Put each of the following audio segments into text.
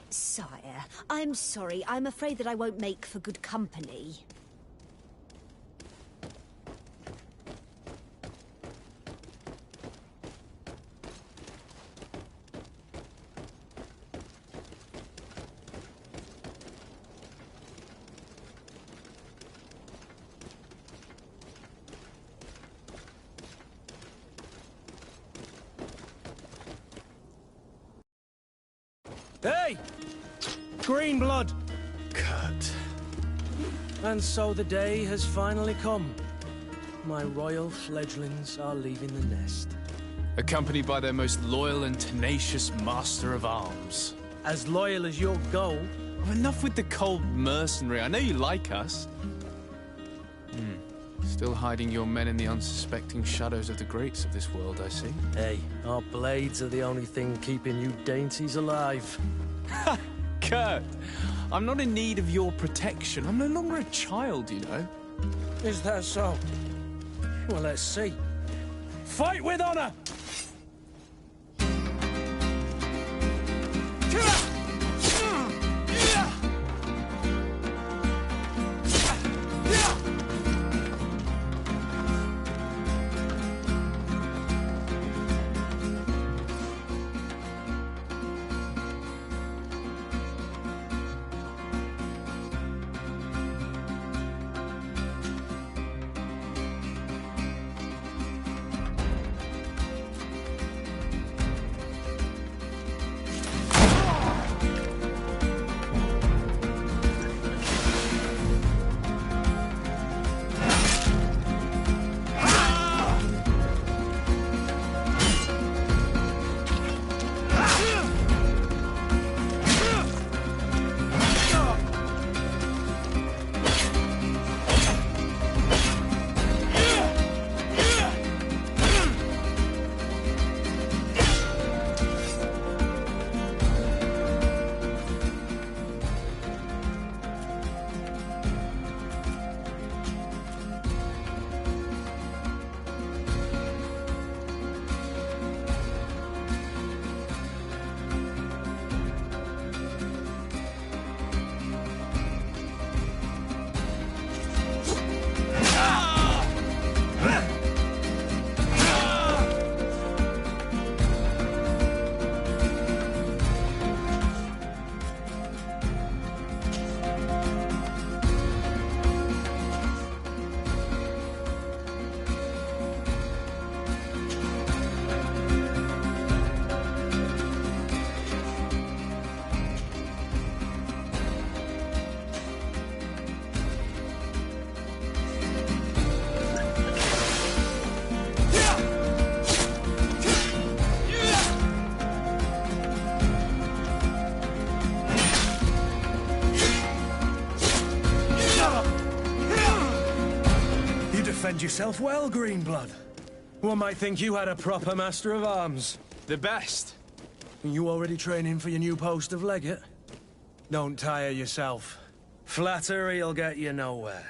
Sire, I'm sorry. I'm afraid that I won't make for good company. Hey! Green blood! Kurt. And so the day has finally come. My royal fledglings are leaving the nest. Accompanied by their most loyal and tenacious master of arms. As loyal as you'll go. Oh, enough with the cold mercenary. I know you like us. Still hiding your men in the unsuspecting shadows of the greats of this world, I see. Hey, our blades are the only thing keeping you dainties alive. Ha! Kurt, I'm not in need of your protection. I'm no longer a child, you know. Is that so? Well, let's see. Fight with honor! Defend yourself well, Greenblood. One might think you had a proper master of arms. The best. You already training for your new post of legate? Don't tire yourself. Flattery'll get you nowhere.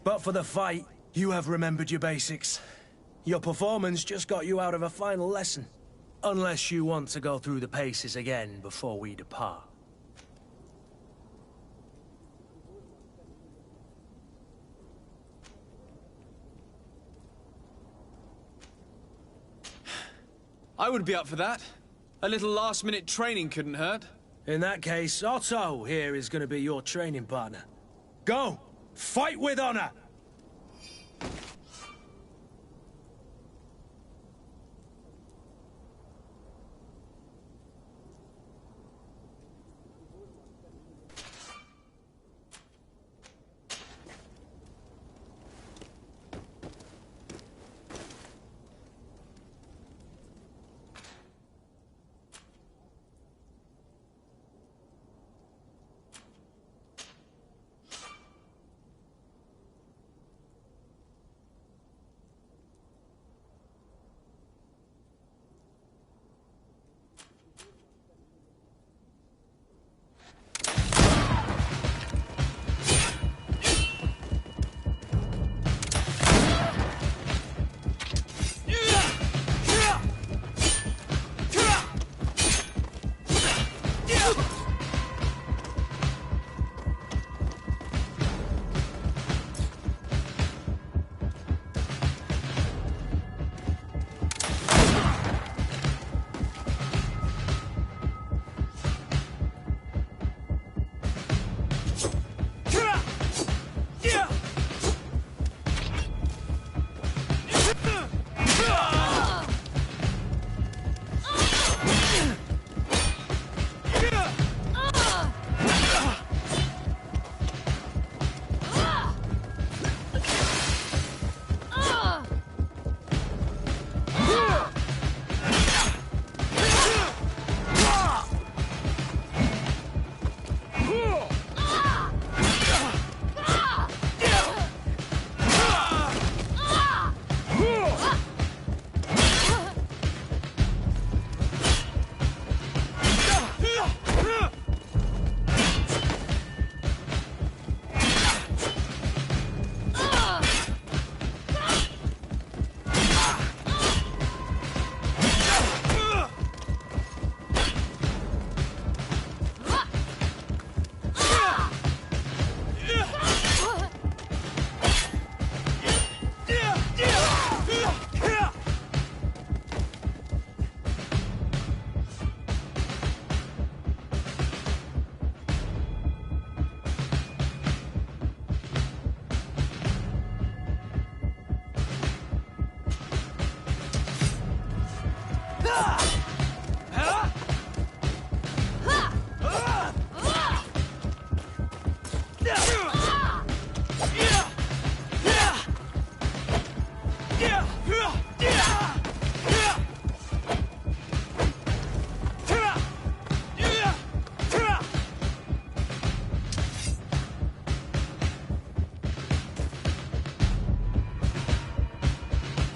But for the fight, you have remembered your basics. Your performance just got you out of a final lesson. Unless you want to go through the paces again before we depart. I would be up for that. A little last-minute training couldn't hurt. In that case, Otto here is going to be your training partner. Go! Fight with honor!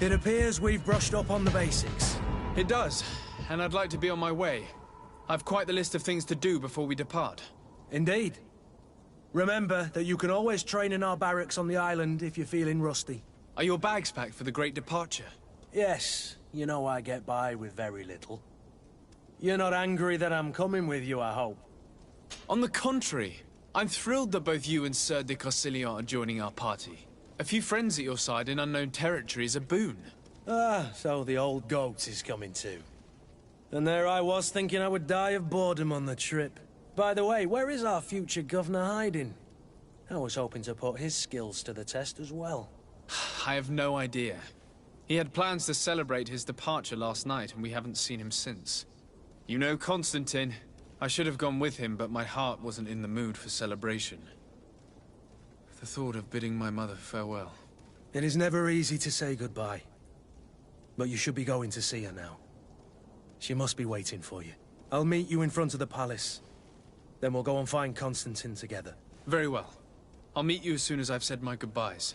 It appears we've brushed up on the basics. It does, and I'd like to be on my way. I've quite the list of things to do before we depart. Indeed. Remember that you can always train in our barracks on the island if you're feeling rusty. Are your bags packed for the great departure? Yes, you know I get by with very little. You're not angry that I'm coming with you, I hope. On the contrary, I'm thrilled that both you and Sir de Corsilian are joining our party. A few friends at your side in unknown territory is a boon. Ah, so the old goat is coming too. And there I was thinking I would die of boredom on the trip. By the way, where is our future governor hiding? I was hoping to put his skills to the test as well. I have no idea. He had plans to celebrate his departure last night, and we haven't seen him since. You know Constantine. I should have gone with him, but my heart wasn't in the mood for celebration. The thought of bidding my mother farewell. It is never easy to say goodbye. But you should be going to see her now. She must be waiting for you. I'll meet you in front of the palace. Then we'll go and find Constantine together. Very well. I'll meet you as soon as I've said my goodbyes.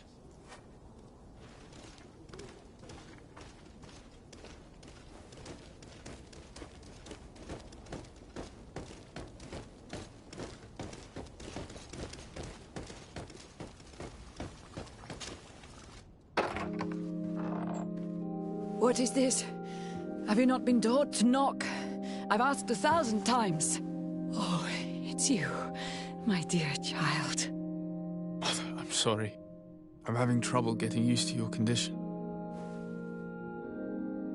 What is this? Have you not been taught to knock? I've asked 1,000 times. Oh, it's you, my dear child. Mother, I'm sorry. I'm having trouble getting used to your condition.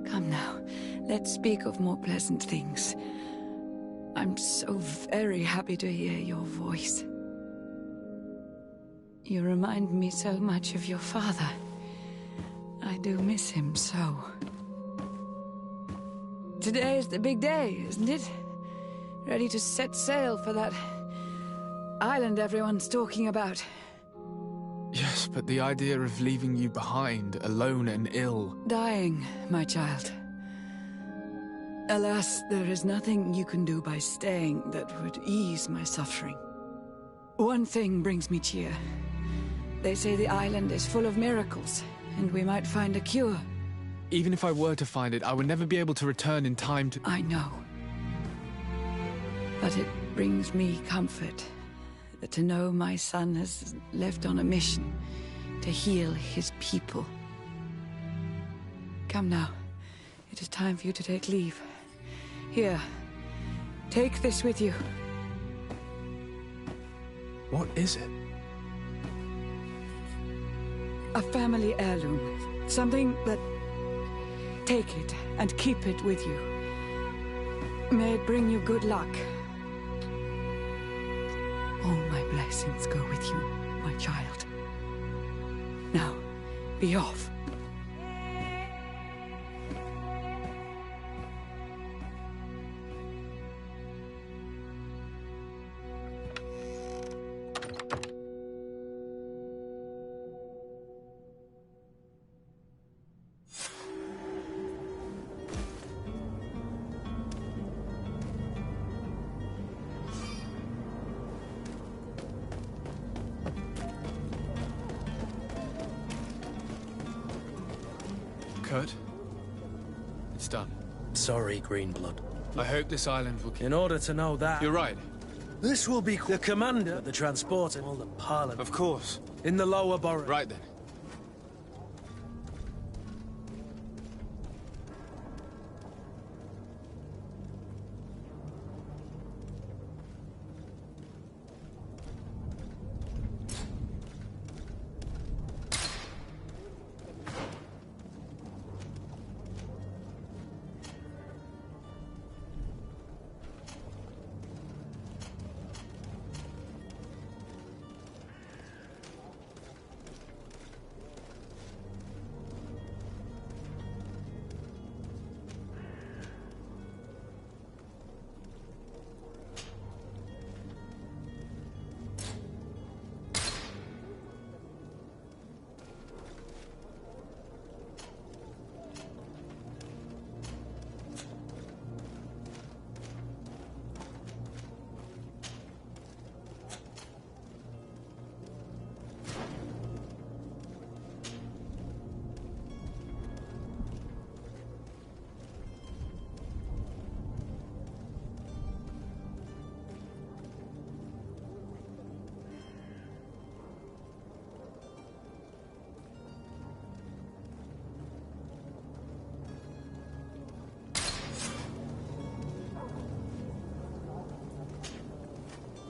Come now, let's speak of more pleasant things. I'm so very happy to hear your voice. You remind me so much of your father. I do miss him so. Today is the big day, isn't it? Ready to set sail for that island everyone's talking about. Yes, but the idea of leaving you behind, alone and ill... Dying, my child. Alas, there is nothing you can do by staying that would ease my suffering. One thing brings me cheer. They say the island is full of miracles, and we might find a cure. Even if I were to find it, I would never be able to return in time to... I know. But it brings me comfort to know my son has left on a mission to heal his people. Come now. It is time for you to take leave. Here, take this with you. What is it? A family heirloom. Something that... Take it and keep it with you. May it bring you good luck. All my blessings go with you, my child. Now, be off. Kurt? It's done. Sorry, Greenblood. I hope this island will... In order to know that... You're right. This will be the commander, the transporter, all the parliament. Of course. In the lower borough. Right then.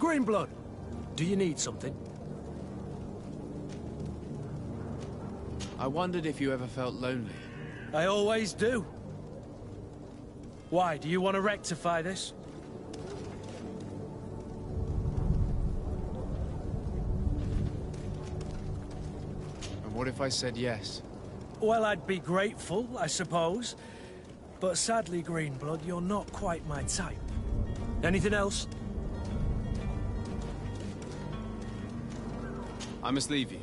Greenblood, do you need something? I wondered if you ever felt lonely. I always do. Why, do you want to rectify this? And what if I said yes? Well, I'd be grateful, I suppose. But sadly, Greenblood, you're not quite my type. Anything else? I must leave you.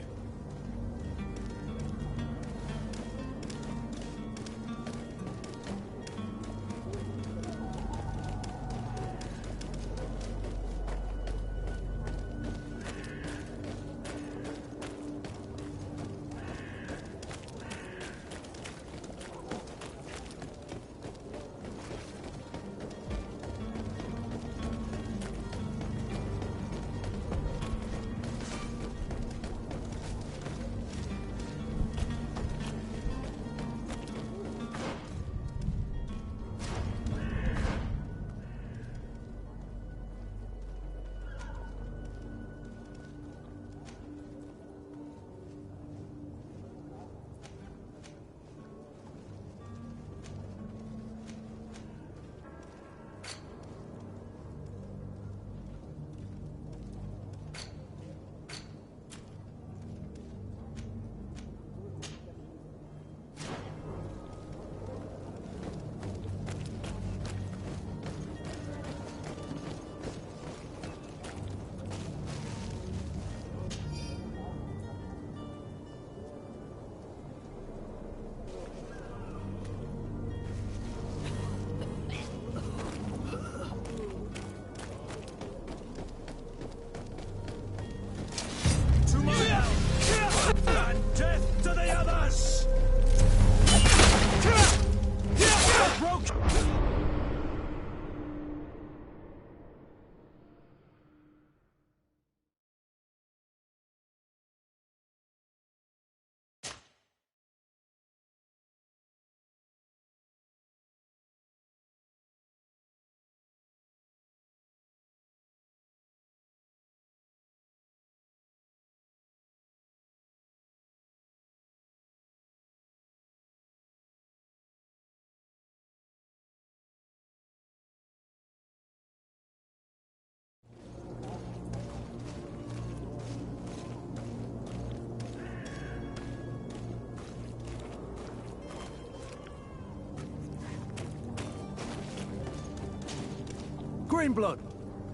Greenblood,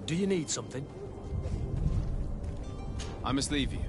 do you need something? I must leave you.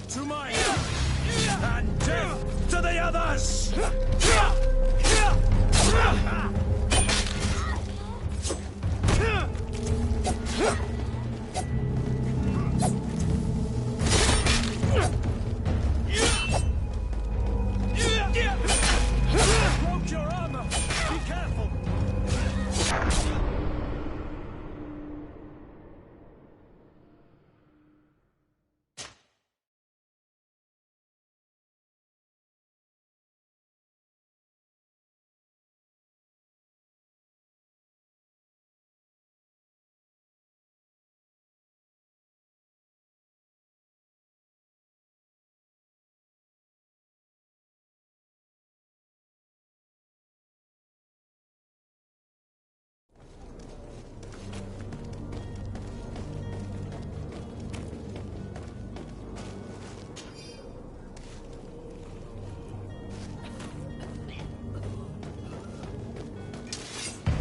To my help! And death to the others! Broke your armor! Be careful!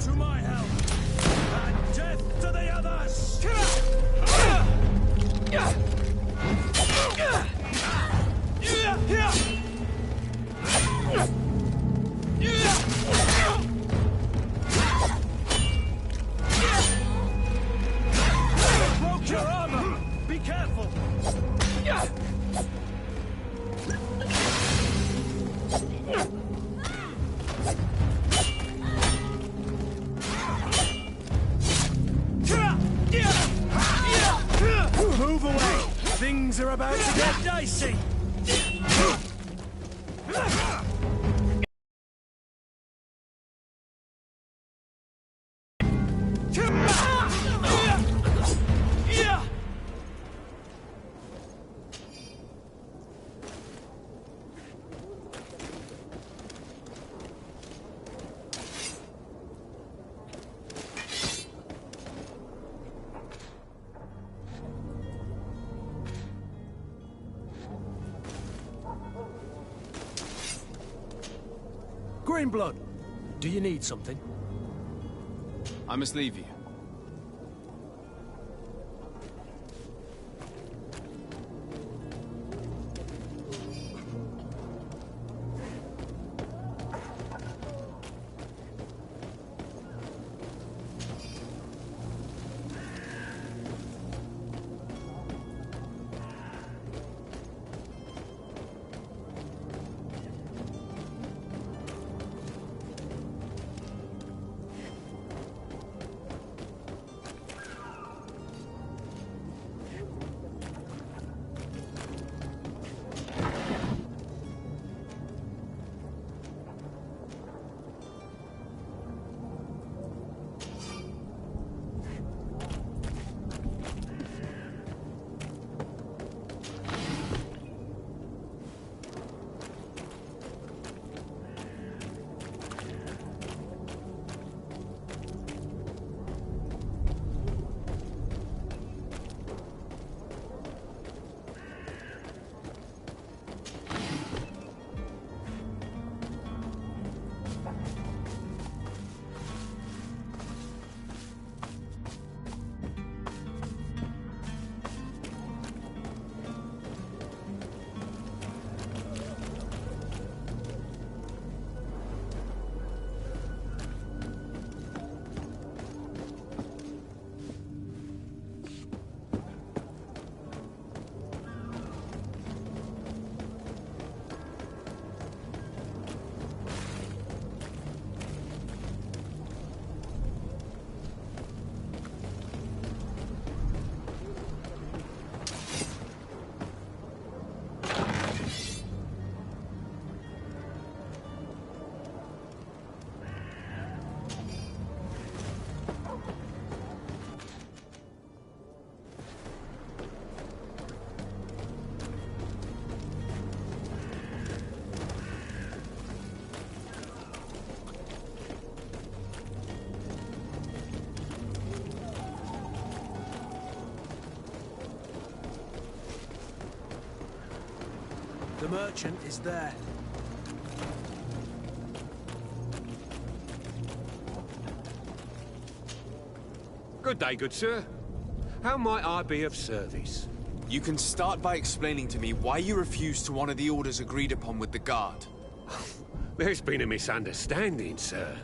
To my help! And death to the others! Broke your armor! Be careful! Move away! Things are about to get dicey! Greenblood, do you need something? I must leave you. merchant is there. Good day, good sir. How might I be of service? You can start by explaining to me why you refused to honor the orders agreed upon with the guard. There's been a misunderstanding, sir.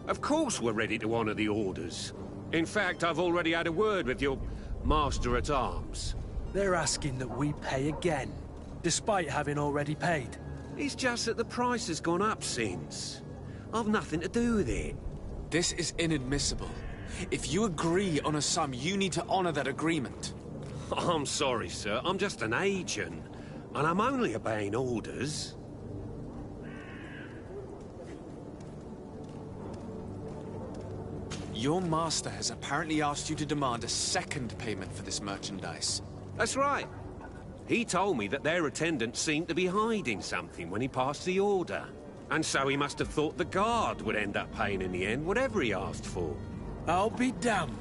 Of course we're ready to honor the orders. In fact, I've already had a word with your master-at-arms. They're asking that we pay again, despite having already paid. It's just that the price has gone up since. I've nothing to do with it. This is inadmissible. If you agree on a sum, you need to honor that agreement. I'm sorry, sir. I'm just an agent. And I'm only obeying orders. Your master has apparently asked you to demand a second payment for this merchandise. That's right. He told me that their attendant seemed to be hiding something when he passed the order. And so he must have thought the guard would end up paying in the end, whatever he asked for. I'll be damned.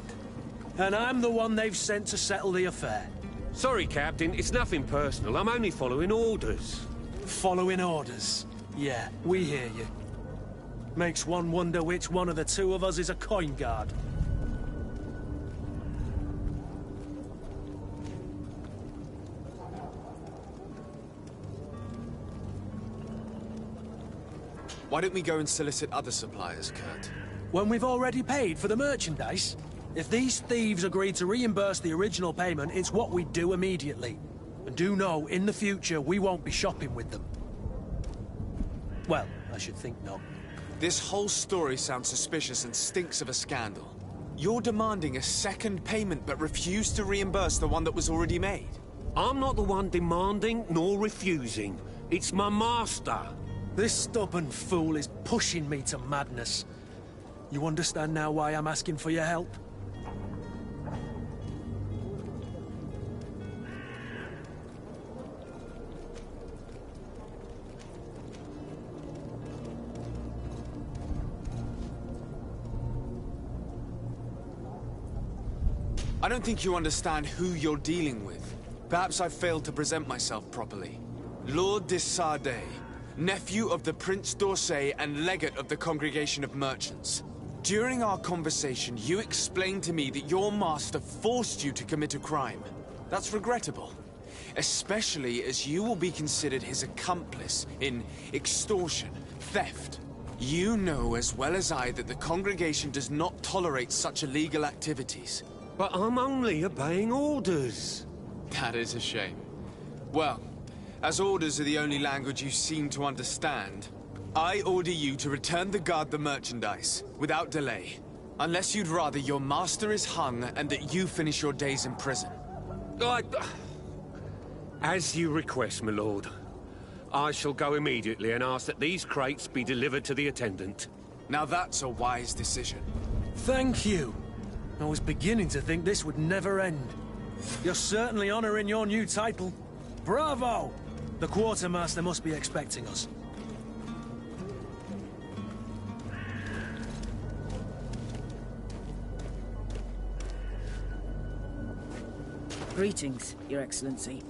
And I'm the one they've sent to settle the affair. Sorry, Captain, it's nothing personal. I'm only following orders. Following orders. Yeah, we hear you. Makes one wonder which one of the two of us is a coin guard. Why don't we go and solicit other suppliers, Kurt? When we've already paid for the merchandise? If these thieves agree to reimburse the original payment, it's what we do immediately. And do know, in the future, we won't be shopping with them. Well, I should think not. This whole story sounds suspicious and stinks of a scandal. You're demanding a second payment but refuse to reimburse the one that was already made. I'm not the one demanding nor refusing. It's my master. This stubborn fool is pushing me to madness. You understand now why I'm asking for your help? I don't think you understand who you're dealing with. Perhaps I failed to present myself properly. Lord de Sardet, nephew of the Prince d'Orsay and legate of the Congregation of Merchants. During our conversation, you explained to me that your master forced you to commit a crime. That's regrettable, especially as you will be considered his accomplice in extortion, theft. You know as well as I that the Congregation does not tolerate such illegal activities. But I'm only obeying orders. That is a shame. Well, as orders are the only language you seem to understand, I order you to return the guard the merchandise, without delay. Unless you'd rather your master is hung and that you finish your days in prison. As you request, my lord. I shall go immediately and ask that these crates be delivered to the attendant. Now that's a wise decision. Thank you. I was beginning to think this would never end. You're certainly honoring your new title. Bravo! The quartermaster must be expecting us. Greetings, Your Excellency.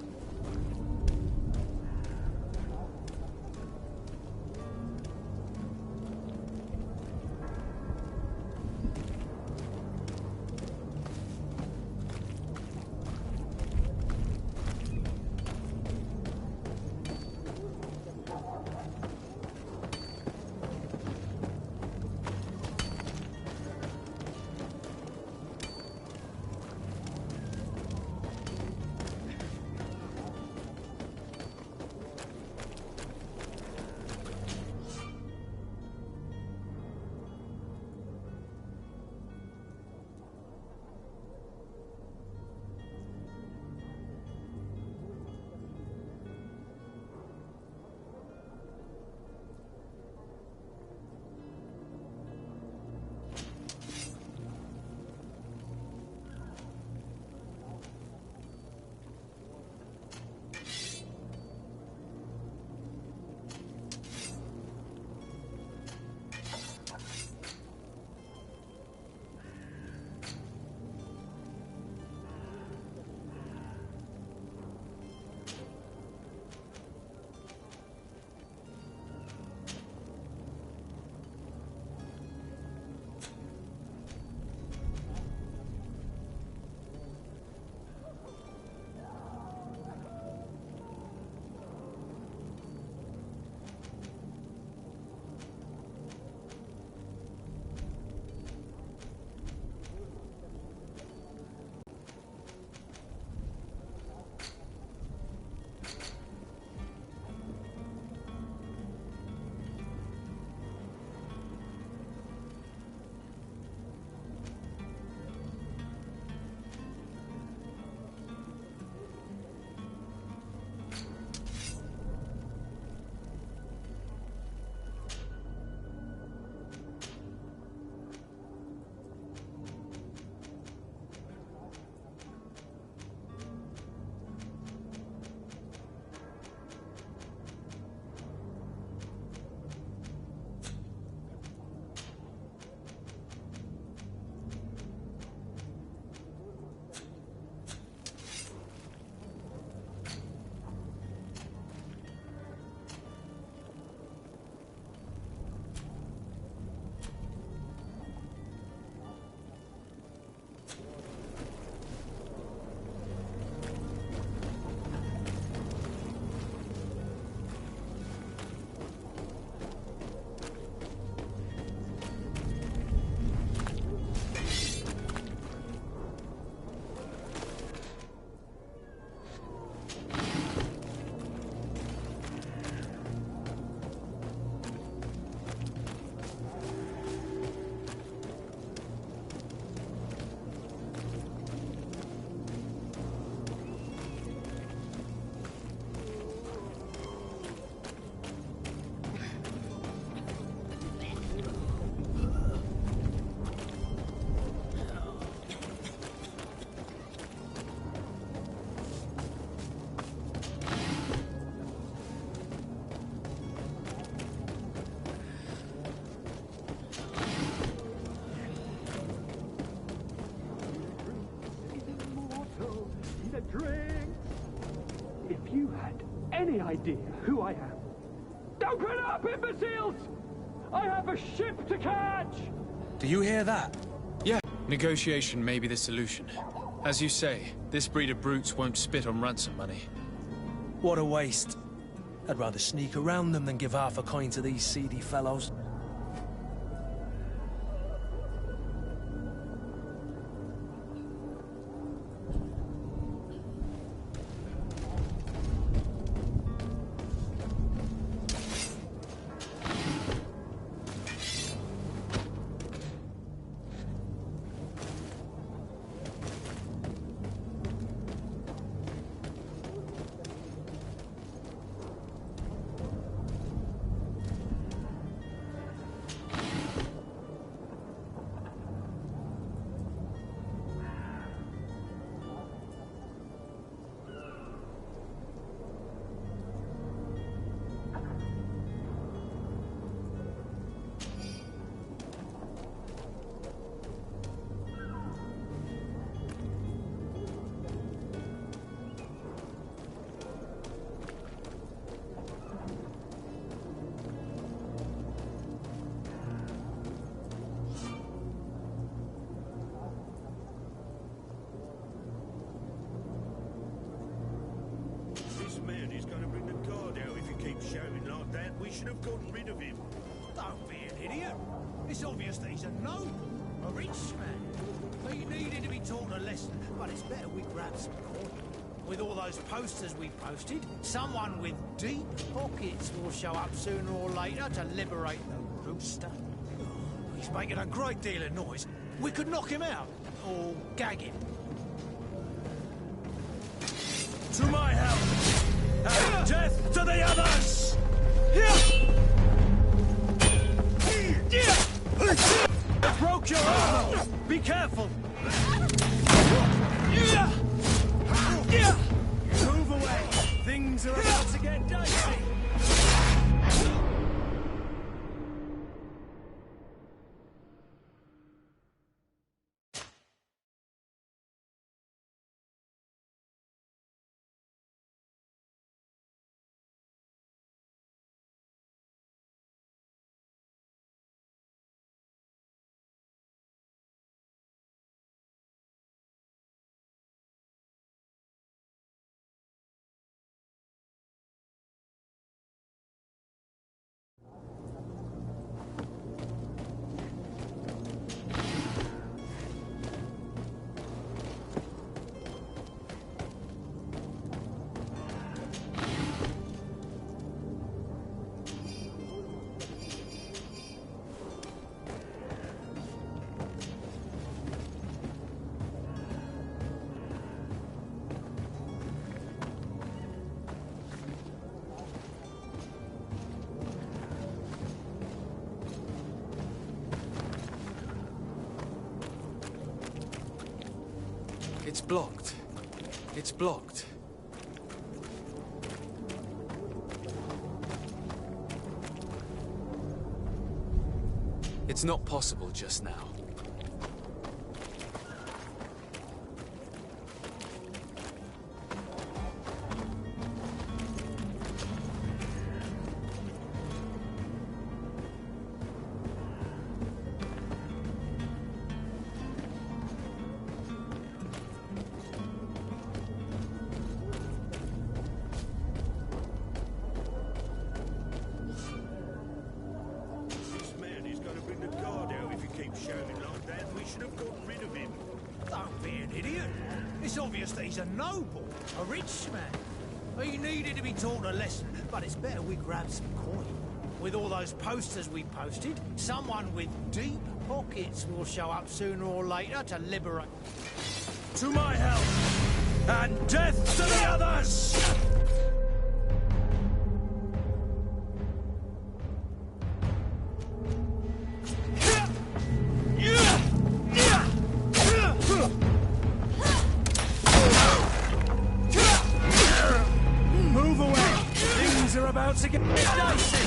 any idea who I am? Open up, imbeciles! I have a ship to catch! Do you hear that? Yeah, negotiation may be the solution. As you say, this breed of brutes won't spit on ransom money. What a waste. I'd rather sneak around them than give half a coin to these seedy fellows. should have gotten rid of him. Don't be an idiot. It's obvious that he's a noble, a rich man. He needed to be taught a lesson, but it's better we grab some coin. With all those posters we posted, someone with deep pockets will show up sooner or later to liberate the rooster. He's making a great deal of noise. We could knock him out, or gag him. To my help! And death to the others! Broke your arm! Be careful! Move away! Things are about to get dicey! It's blocked. It's blocked. It's not possible just now. It's obvious that he's a noble, a rich man. He needed to be taught a lesson, but it's better we grab some coin. With all those posters we posted, someone with deep pockets will show up sooner or later to liberate... To my help! And death to the others! About to get dicey.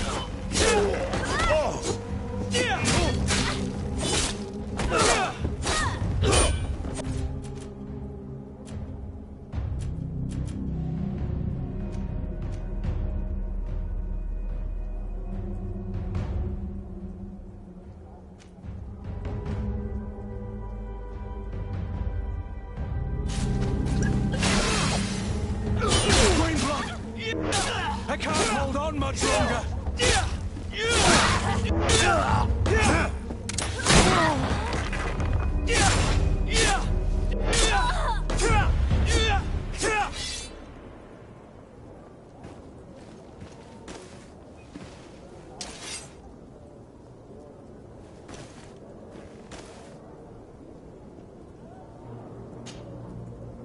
on much longer.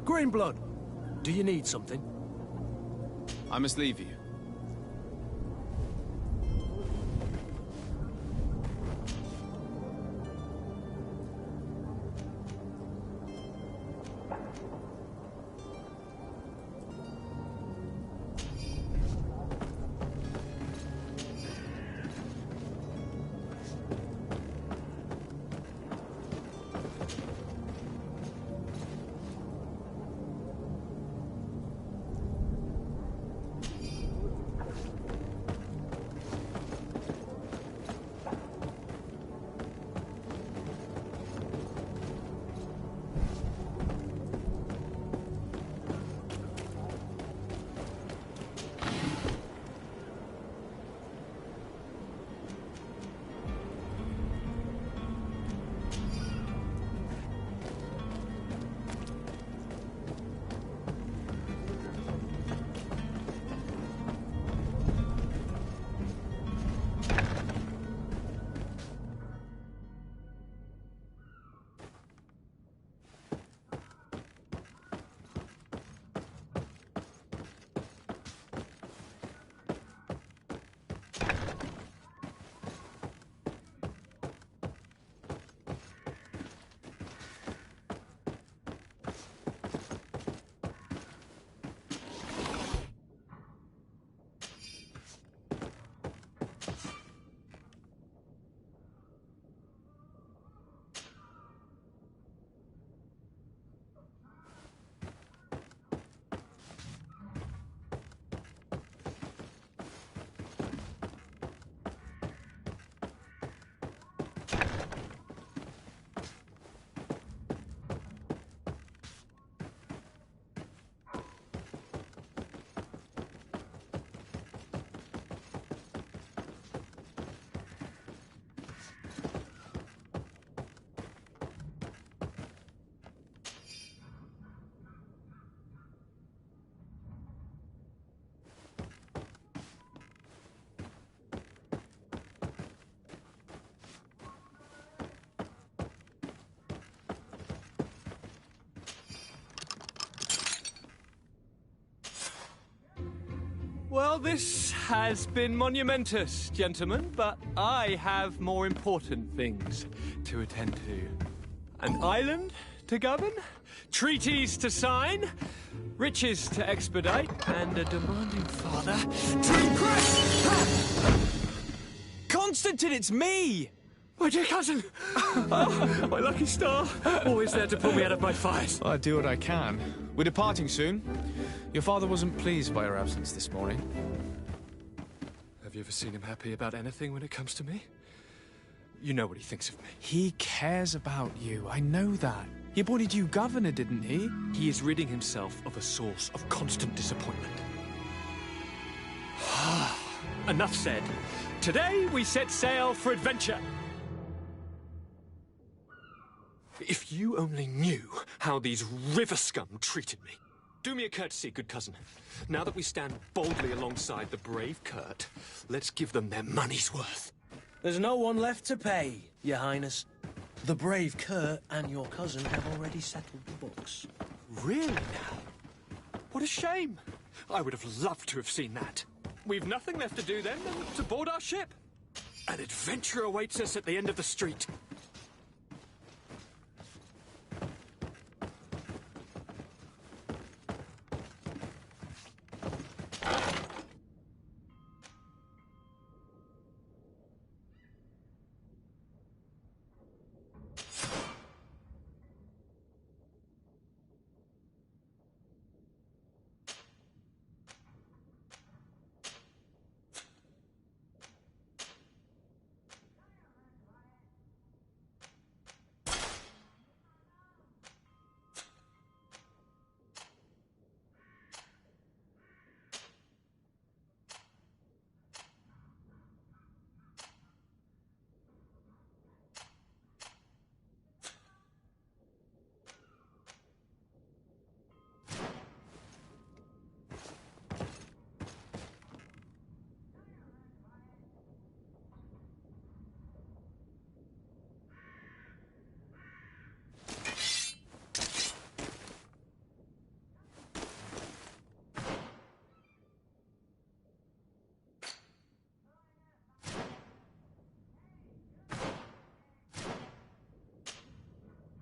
Greenblood, do you need something? I must leave you. Well, this has been monumentous, gentlemen, but I have more important things to attend to. An island to govern, treaties to sign, riches to expedite, and a demanding father to impress! Constantine, it's me! My dear cousin! Oh, my lucky star. Always there to pull me out of my fires. Well, I do what I can. We're departing soon. Your father wasn't pleased by your absence this morning. Have you ever seen him happy about anything when it comes to me? You know what he thinks of me. He cares about you, I know that. He appointed you governor, didn't he? He is ridding himself of a source of constant disappointment. Enough said. Today we set sail for adventure. If you only knew how these river scum treated me. Do me a courtesy, good cousin. Now that we stand boldly alongside the brave Kurt, let's give them their money's worth. There's no one left to pay, Your Highness. The brave Kurt and your cousin have already settled the books. Really now? What a shame. I would have loved to have seen that. We've nothing left to do then than to board our ship. An adventure awaits us at the end of the street.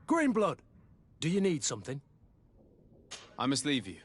Greenblood, do you need something? I must leave you.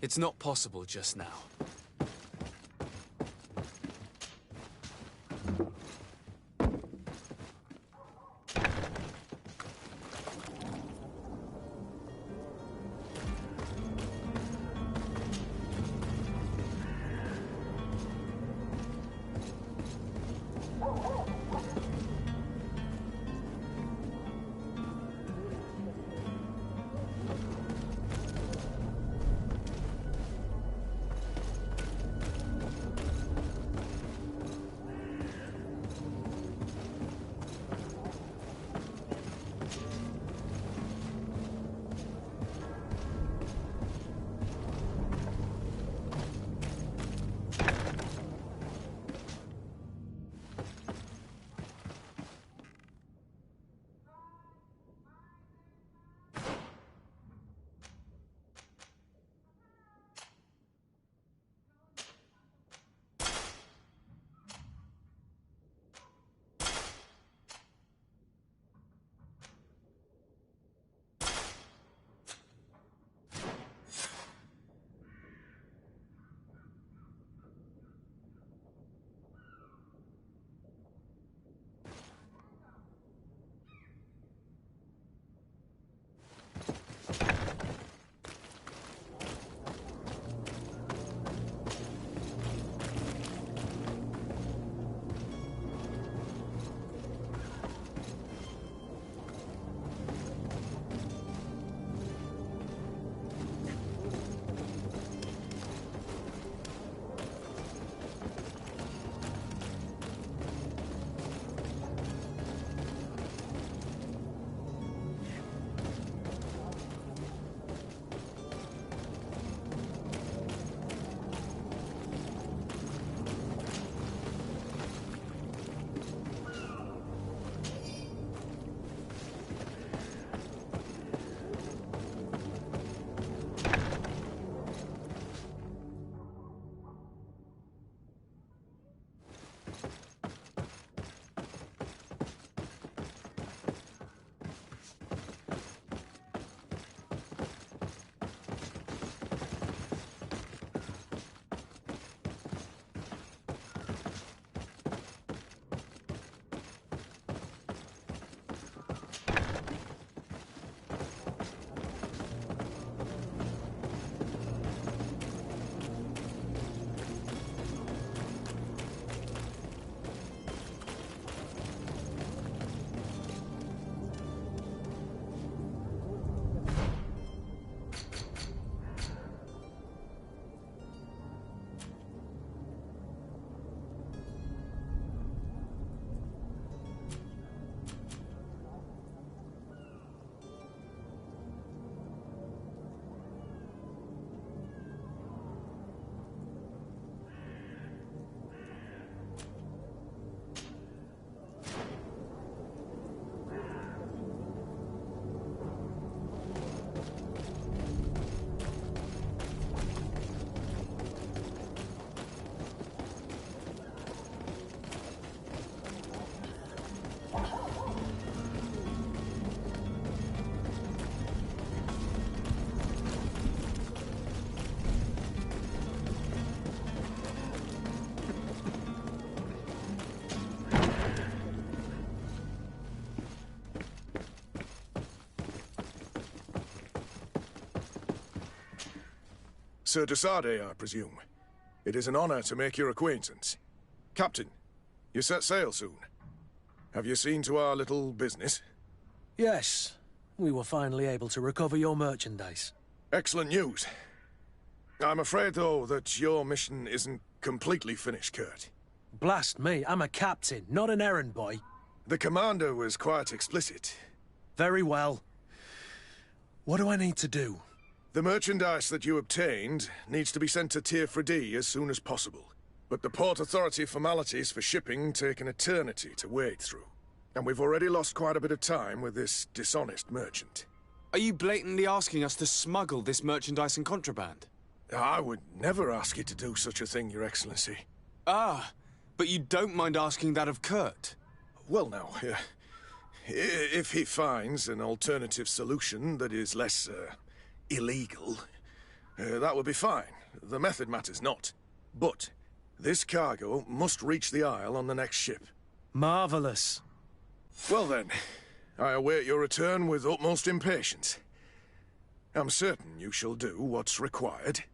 It's not possible just now. Sir Desade, I presume. It is an honor to make your acquaintance. Captain, you set sail soon. Have you seen to our little business? Yes. We were finally able to recover your merchandise. Excellent news. I'm afraid, though, that your mission isn't completely finished, Kurt. Blast me, I'm a captain, not an errand boy. The commander was quite explicit. Very well. What do I need to do? The merchandise that you obtained needs to be sent to Tier 4D as soon as possible. But the Port Authority formalities for shipping take an eternity to wade through. And we've already lost quite a bit of time with this dishonest merchant. Are you blatantly asking us to smuggle this merchandise and contraband? I would never ask you to do such a thing, Your Excellency. Ah, but you don't mind asking that of Kurt? Well now, if he finds an alternative solution that is less, illegal, That would be fine. The method matters not. But this cargo must reach the Isle on the next ship. Marvelous. Well then, I await your return with utmost impatience. I'm certain you shall do what's required.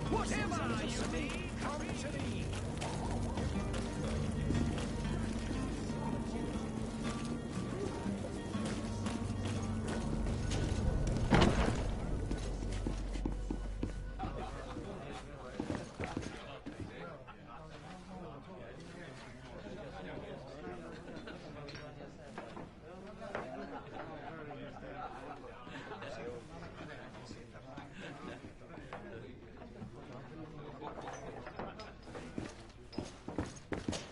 Whatever you need, come to me.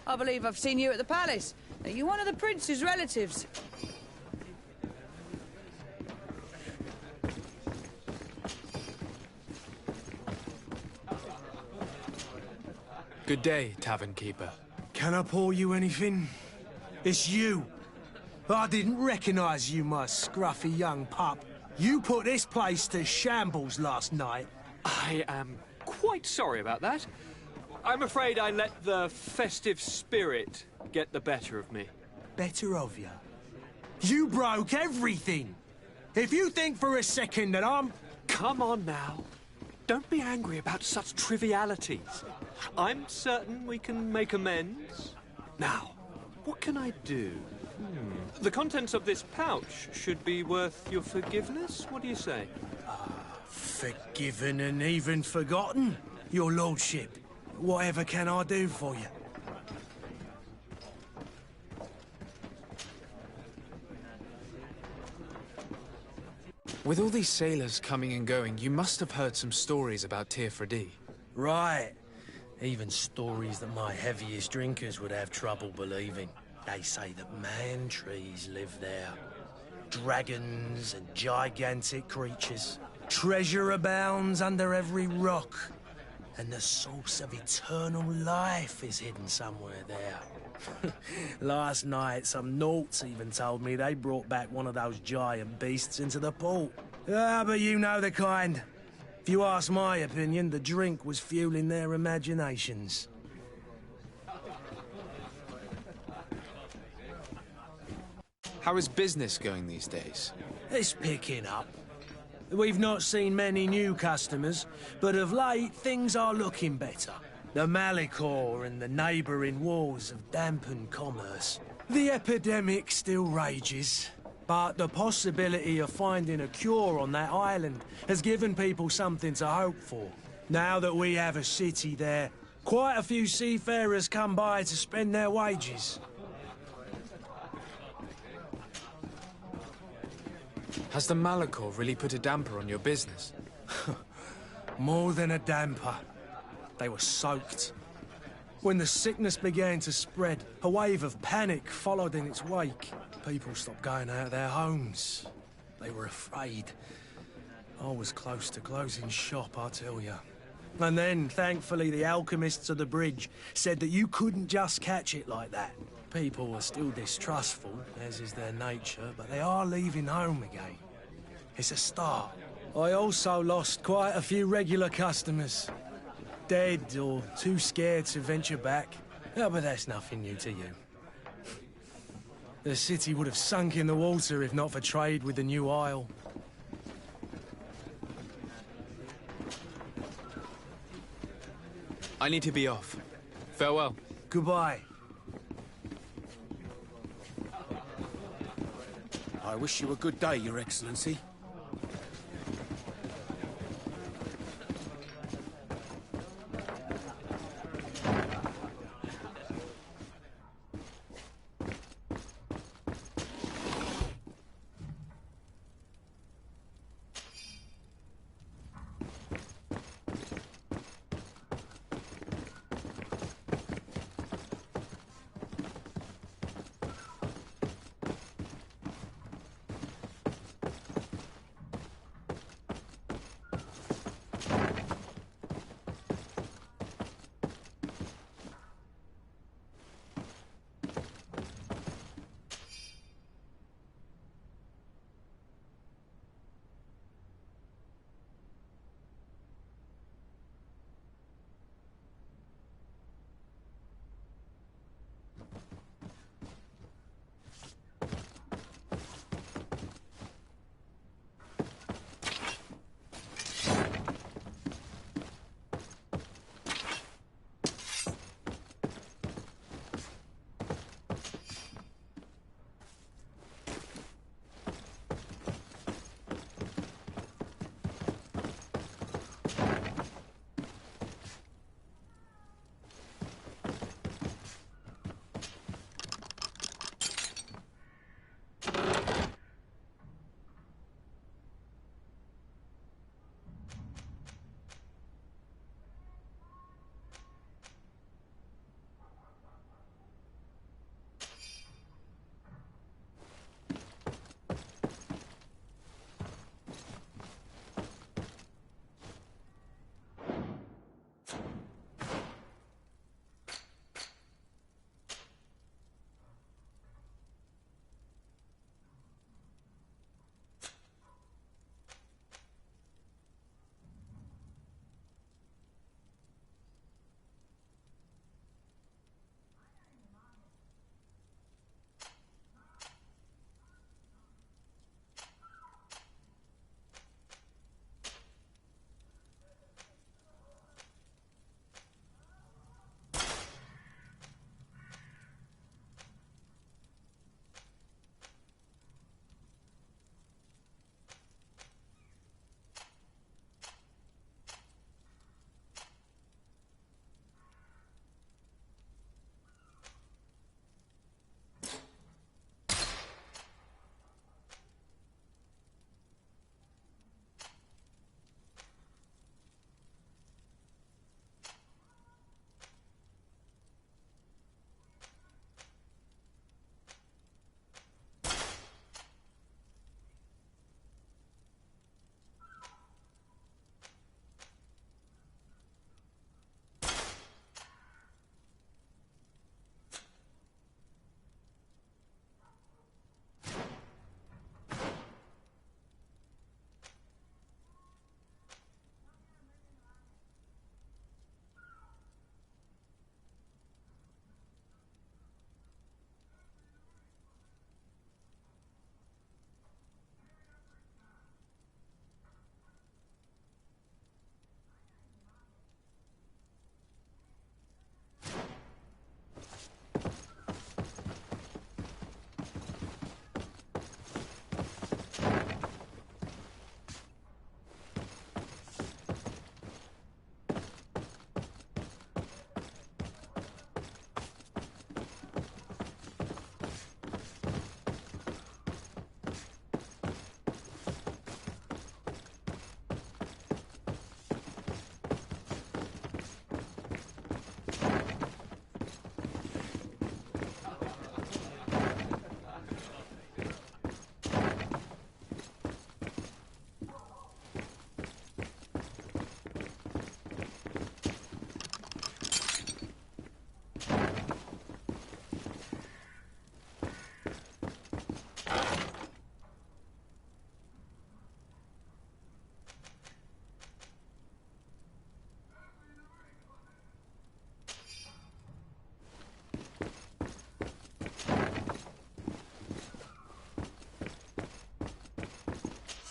I believe I've seen you at the palace. Are you one of the prince's relatives? Good day, tavern keeper. Can I pour you anything? It's you. I didn't recognize you, my scruffy young pup. You put this place to shambles last night. I am quite sorry about that. I'm afraid I let the festive spirit get the better of me. Better of you? You broke everything! If you think for a second that I'm... Come on now. Don't be angry about such trivialities. I'm certain we can make amends. Now, what can I do? The contents of this pouch should be worth your forgiveness. What do you say? Forgiven and even forgotten, your lordship. Whatever can I do for you? With all these sailors coming and going, you must have heard some stories about Teer. Right. Even stories that my heaviest drinkers would have trouble believing. They say that man-trees live there. Dragons and gigantic creatures. Treasure abounds under every rock. And the source of eternal life is hidden somewhere there. Last night, some Nauts even told me they brought back one of those giant beasts into the port. But you know the kind. If you ask my opinion, the drink was fueling their imaginations. How is business going these days? It's picking up. We've not seen many new customers, but of late things are looking better. The Malicor and the neighbouring wars have dampened commerce. The epidemic still rages, but the possibility of finding a cure on that island has given people something to hope for. Now that we have a city there, quite a few seafarers come by to spend their wages. Has the Malicor really put a damper on your business? More than a damper. They were soaked. When the sickness began to spread, a wave of panic followed in its wake. People stopped going out of their homes. They were afraid. I was close to closing shop, I tell you. And then, thankfully, the alchemists of the bridge said that you couldn't just catch it like that. People are still distrustful, as is their nature, but they are leaving home again. It's a start. I also lost quite a few regular customers. Dead or too scared to venture back. Oh, but that's nothing new to you. The city would have sunk in the water if not for trade with the new isle. I need to be off. Farewell. Goodbye. I wish you a good day, Your Excellency.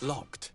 Locked.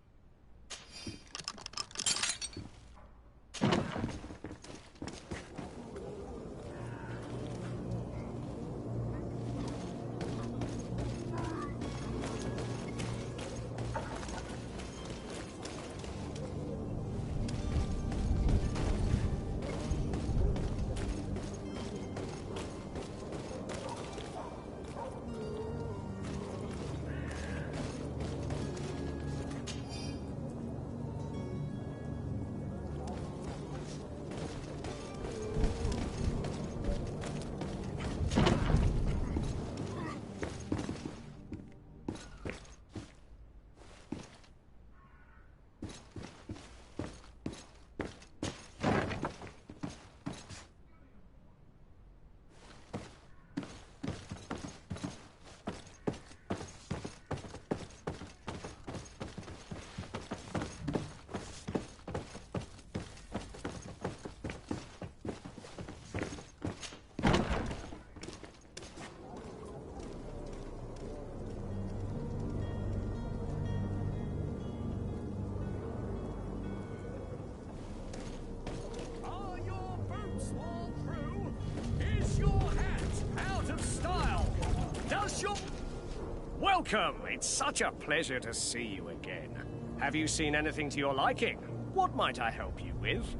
Welcome! It's such a pleasure to see you again. Have you seen anything to your liking? What might I help you with?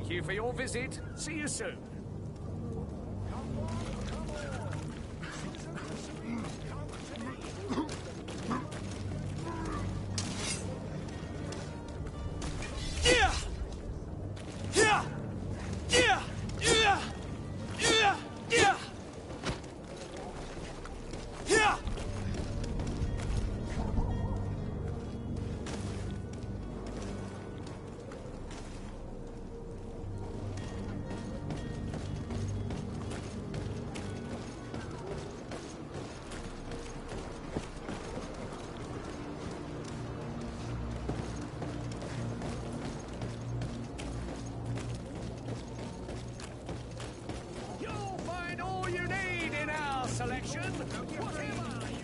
Thank you for your visit. See you soon. Selection. Whatever you need.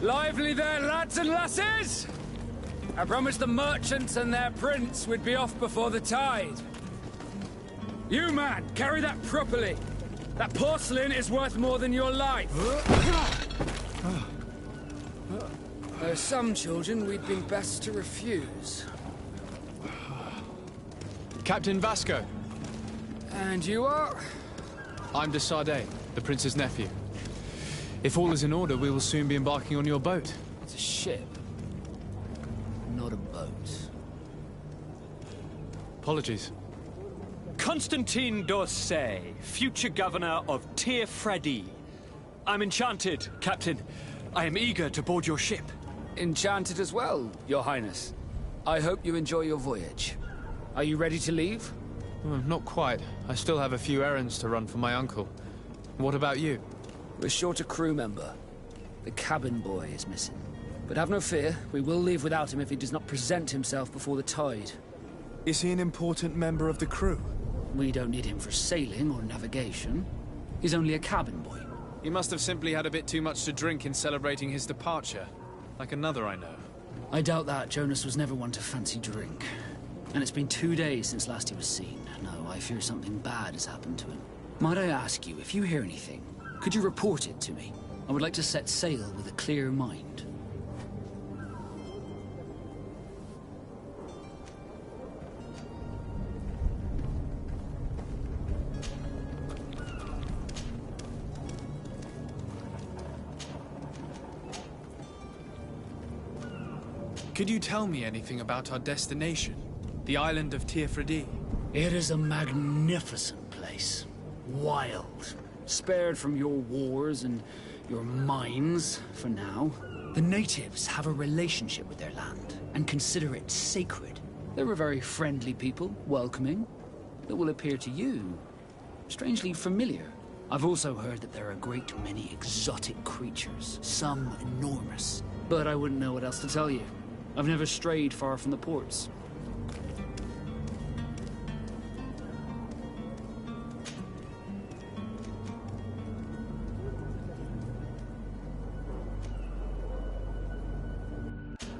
Lively there, lads and lasses! I promised the merchants and their prince we'd be off before the tide. You, man, carry that properly. That porcelain is worth more than your life. There's some children we'd been best to refuse. Captain Vasco. And you are? I'm de Sardet, the prince's nephew. If all is in order, we will soon be embarking on your boat. It's a ship, not a boat. Apologies. Constantine d'Orsay, future governor of Tir-Fredi. I'm enchanted, Captain. I am eager to board your ship. Enchanted as well, Your Highness. I hope you enjoy your voyage. Are you ready to leave? Not quite. I still have a few errands to run for my uncle. What about you? We're short a crew member. The cabin boy is missing. But have no fear, we will leave without him if he does not present himself before the tide. Is he an important member of the crew? We don't need him for sailing or navigation. He's only a cabin boy. He must have simply had a bit too much to drink in celebrating his departure. Like another I know. I doubt that. Jonas was never one to fancy drink. And it's been 2 days since last he was seen. No, I fear something bad has happened to him. Might I ask you, if you hear anything, could you report it to me? I would like to set sail with a clear mind. Could you tell me anything about our destination? The island of Tir-Fredi? It is a magnificent place. Wild. Spared from your wars and your mines, for now. The natives have a relationship with their land, and consider it sacred. They're a very friendly people, welcoming. That will appear to you strangely familiar. I've also heard that there are a great many exotic creatures, some enormous. But I wouldn't know what else to tell you. I've never strayed far from the ports.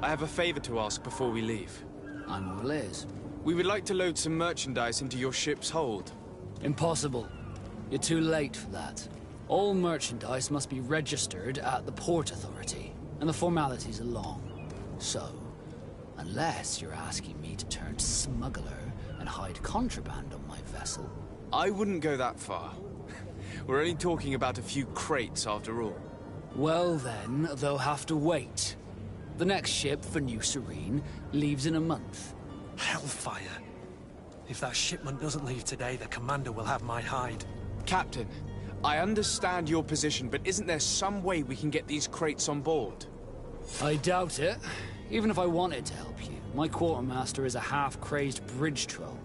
I have a favor to ask before we leave. I'm all ears. We would like to load some merchandise into your ship's hold. Impossible. You're too late for that. All merchandise must be registered at the Port Authority, and the formalities are long. So, unless you're asking me to turn smuggler and hide contraband on my vessel... I wouldn't go that far. We're only talking about a few crates after all. Well then, they'll have to wait. The next ship for New Serene leaves in a month. Hellfire. If that shipment doesn't leave today, the commander will have my hide. Captain, I understand your position, but isn't there some way we can get these crates on board? I doubt it. Even if I wanted to help you, my quartermaster is a half-crazed bridge troll.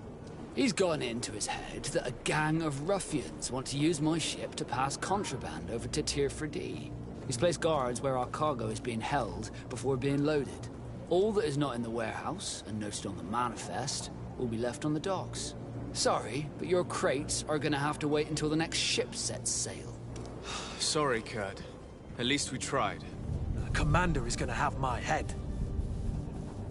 He's gotten into his head that a gang of ruffians want to use my ship to pass contraband over to Tier 4D. He's placed guards where our cargo is being held before being loaded. All that is not in the warehouse, and noted on the manifest, will be left on the docks. Sorry, but your crates are gonna have to wait until the next ship sets sail. Sorry, Kurt. At least we tried. The commander is gonna have my head.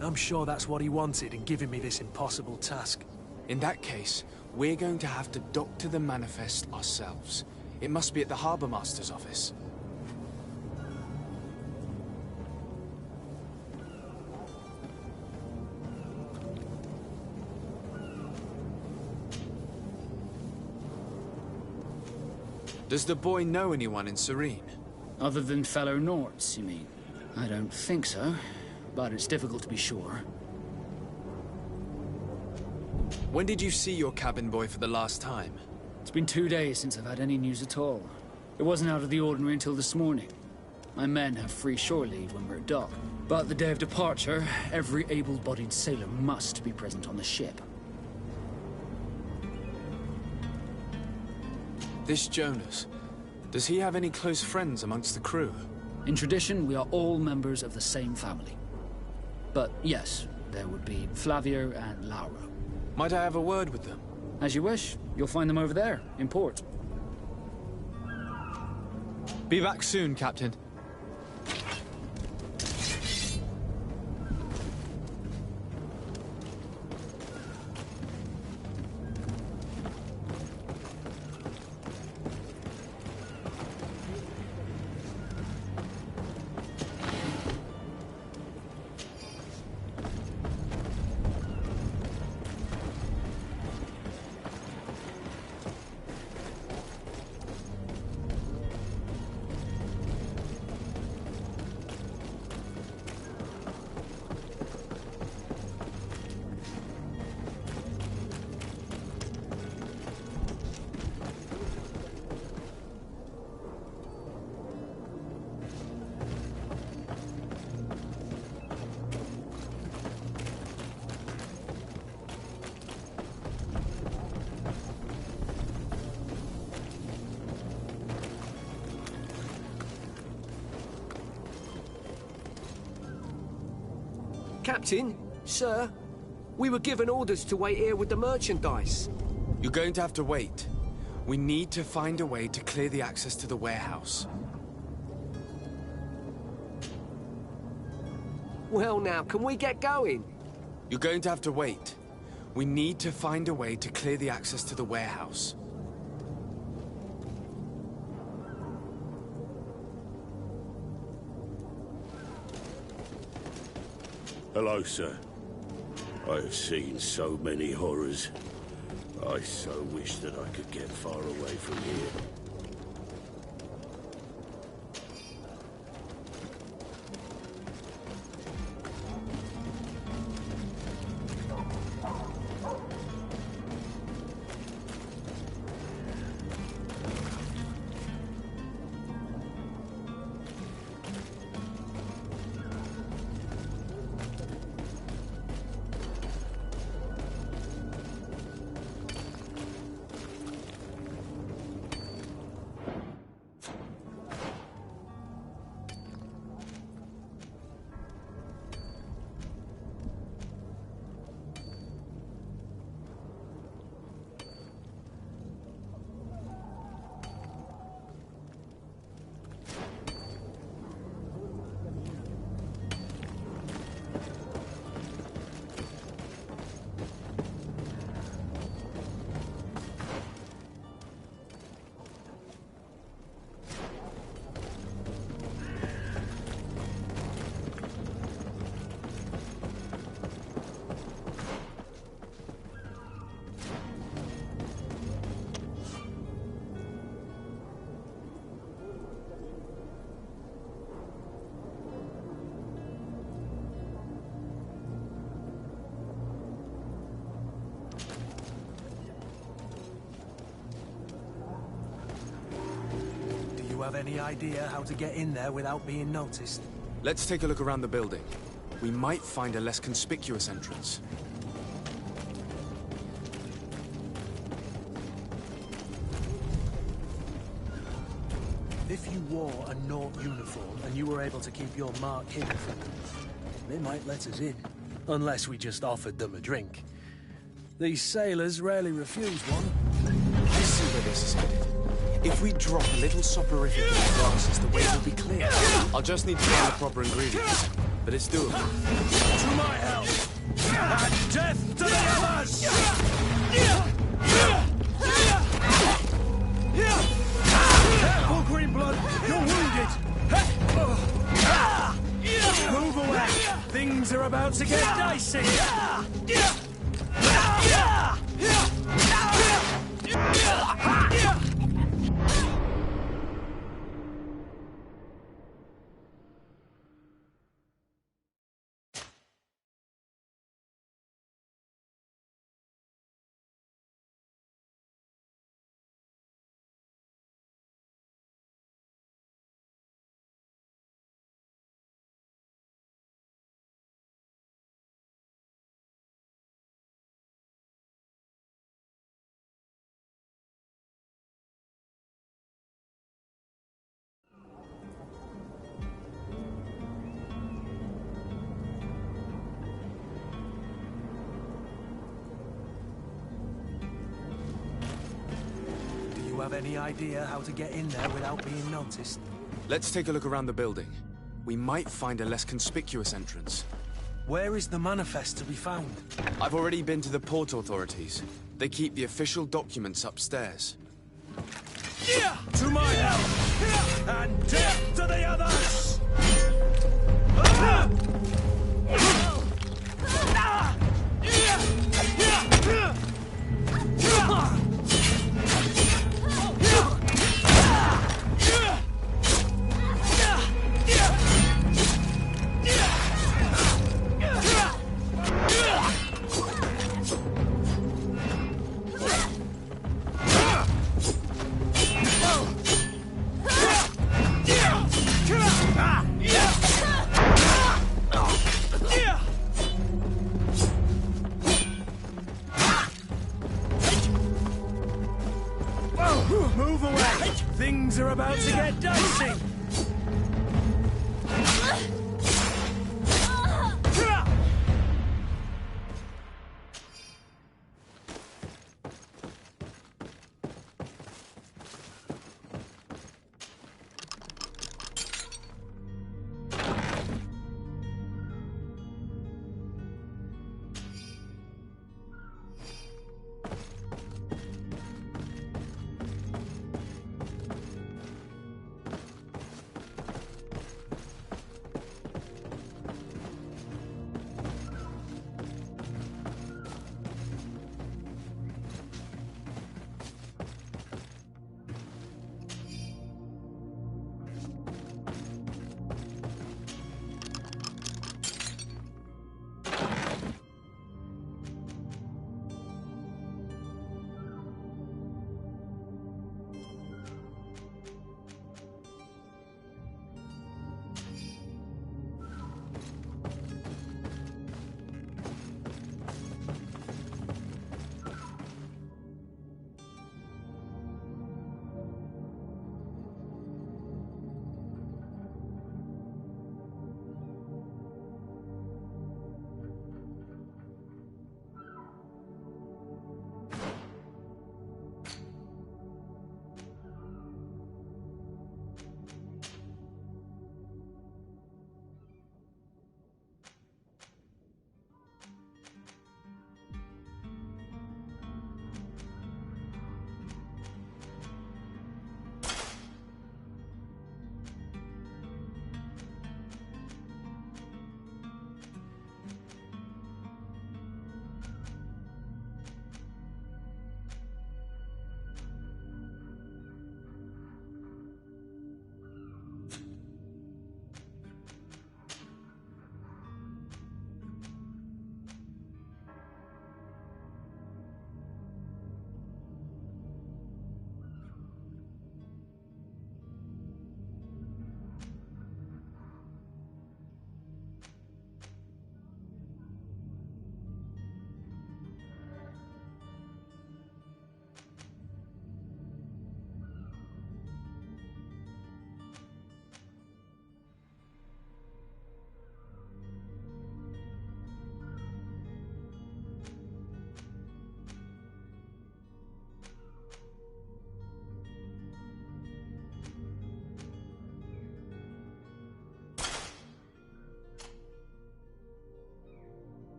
I'm sure that's what he wanted in giving me this impossible task. In that case, we're going to have to doctor the manifest ourselves. It must be at the Harbour Master's office. Does the boy know anyone in Serene? Other than fellow Norts, you mean? I don't think so, but it's difficult to be sure. When did you see your cabin boy for the last time? It's been 2 days since I've had any news at all. It wasn't out of the ordinary until this morning. My men have free shore leave when we're at dock. But the day of departure, every able-bodied sailor must be present on the ship. This Jonas, does he have any close friends amongst the crew? In tradition, we are all members of the same family. But yes, there would be Flavio and Laura. Might I have a word with them? As you wish. You'll find them over there, in port. Be back soon, Captain. Captain, sir, we were given orders to wait here with the merchandise. You're going to have to wait. We need to find a way to clear the access to the warehouse. Well now, can we get going? You're going to have to wait. We need to find a way to clear the access to the warehouse. Hello, sir. I have seen so many horrors. I so wish that I could get far away from here. have any idea how to get in there without being noticed? Let's take a look around the building. We might find a less conspicuous entrance. If you wore a Naught uniform and you were able to keep your mark hidden from them, they might let us in. Unless we just offered them a drink. These sailors rarely refuse one. I see where this is headed. If we drop a little soporific in the glasses, the way will be clear. I'll just need to find the proper ingredients. But it's doable. To my help! And death to the others! Careful, Greenblood! You're wounded! Move away! Things are about to get dicey! Do you have any idea how to get in there without being noticed? Let's take a look around the building. We might find a less conspicuous entrance. Where is the manifest to be found? I've already been to the port authorities. They keep the official documents upstairs. To my help! And death to the others! Move away! Things are about to get dicey!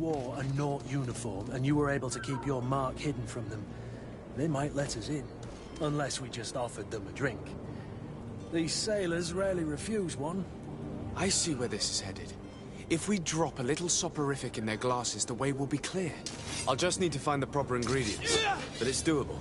wore a Naught uniform and you were able to keep your mark hidden from them, they might let us in. Unless we just offered them a drink. These sailors rarely refuse one. I see where this is headed. If we drop a little soporific in their glasses, the way will be clear. I'll just need to find the proper ingredients. But it's doable.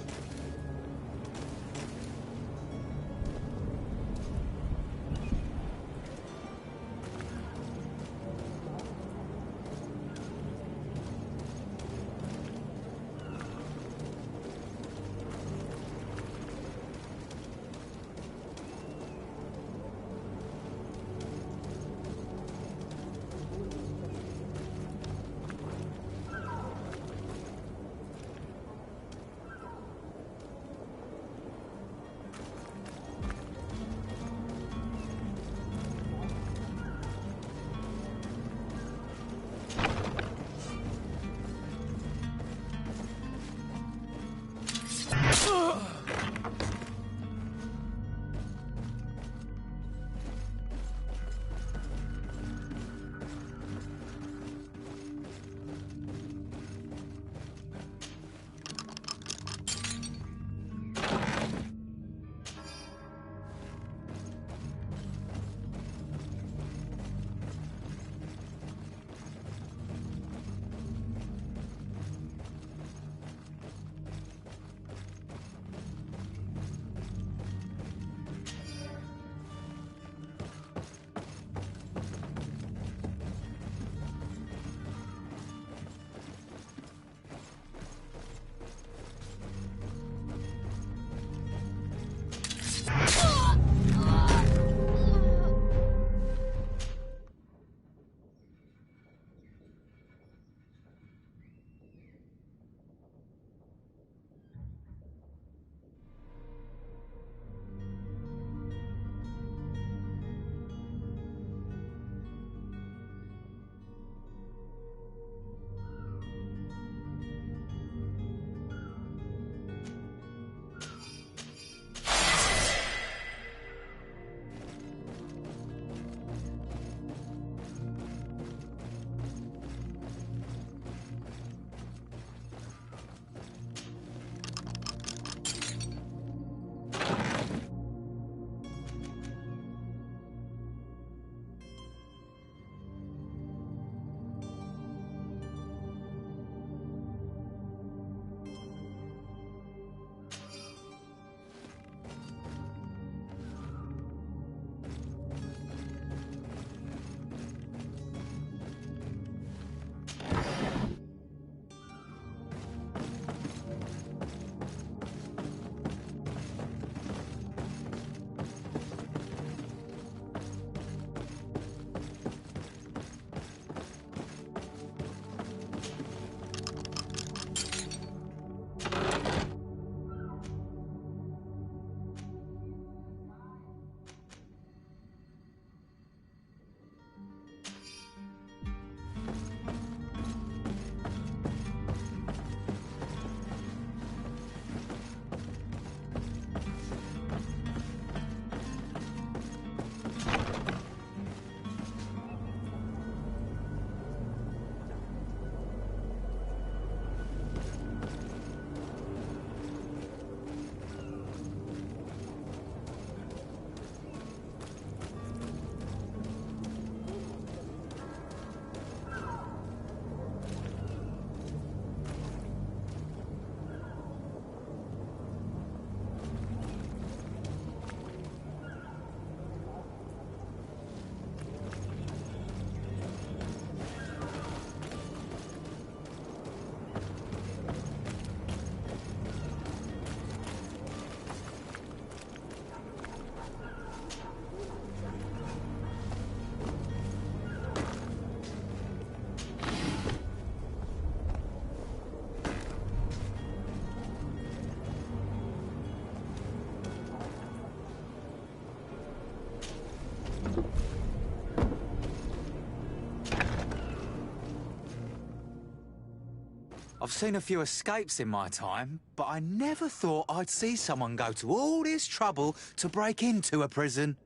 I've seen a few escapes in my time, but I never thought I'd see someone go to all this trouble to break into a prison.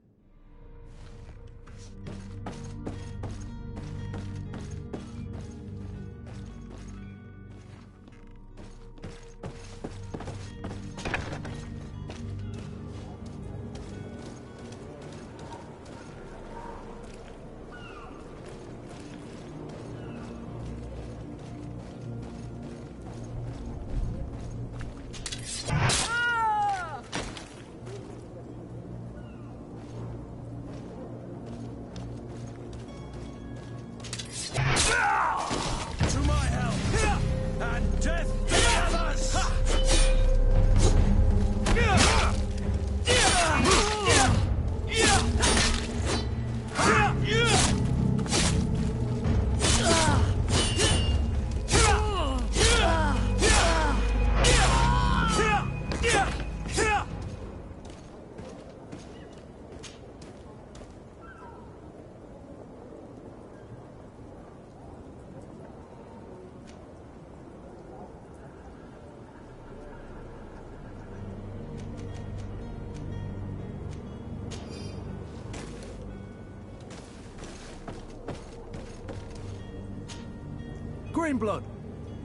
Greenblood,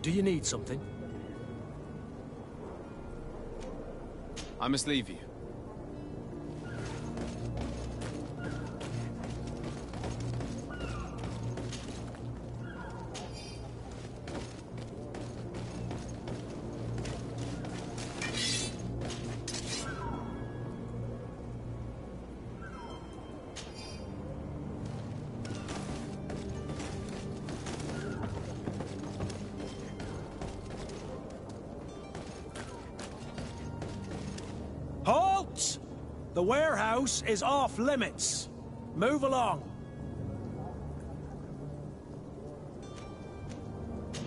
do you need something? I must leave you. Halt! The warehouse is off limits. Move along.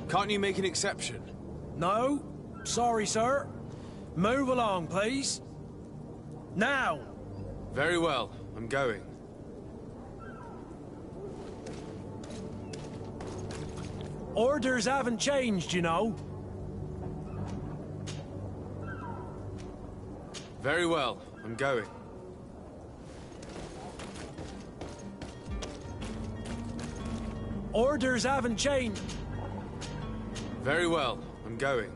Can't you make an exception? No. Sorry, sir. Move along, please. Now! Very well. I'm going. Orders haven't changed, you know. Very well. I'm going. Orders haven't changed. Very well. I'm going.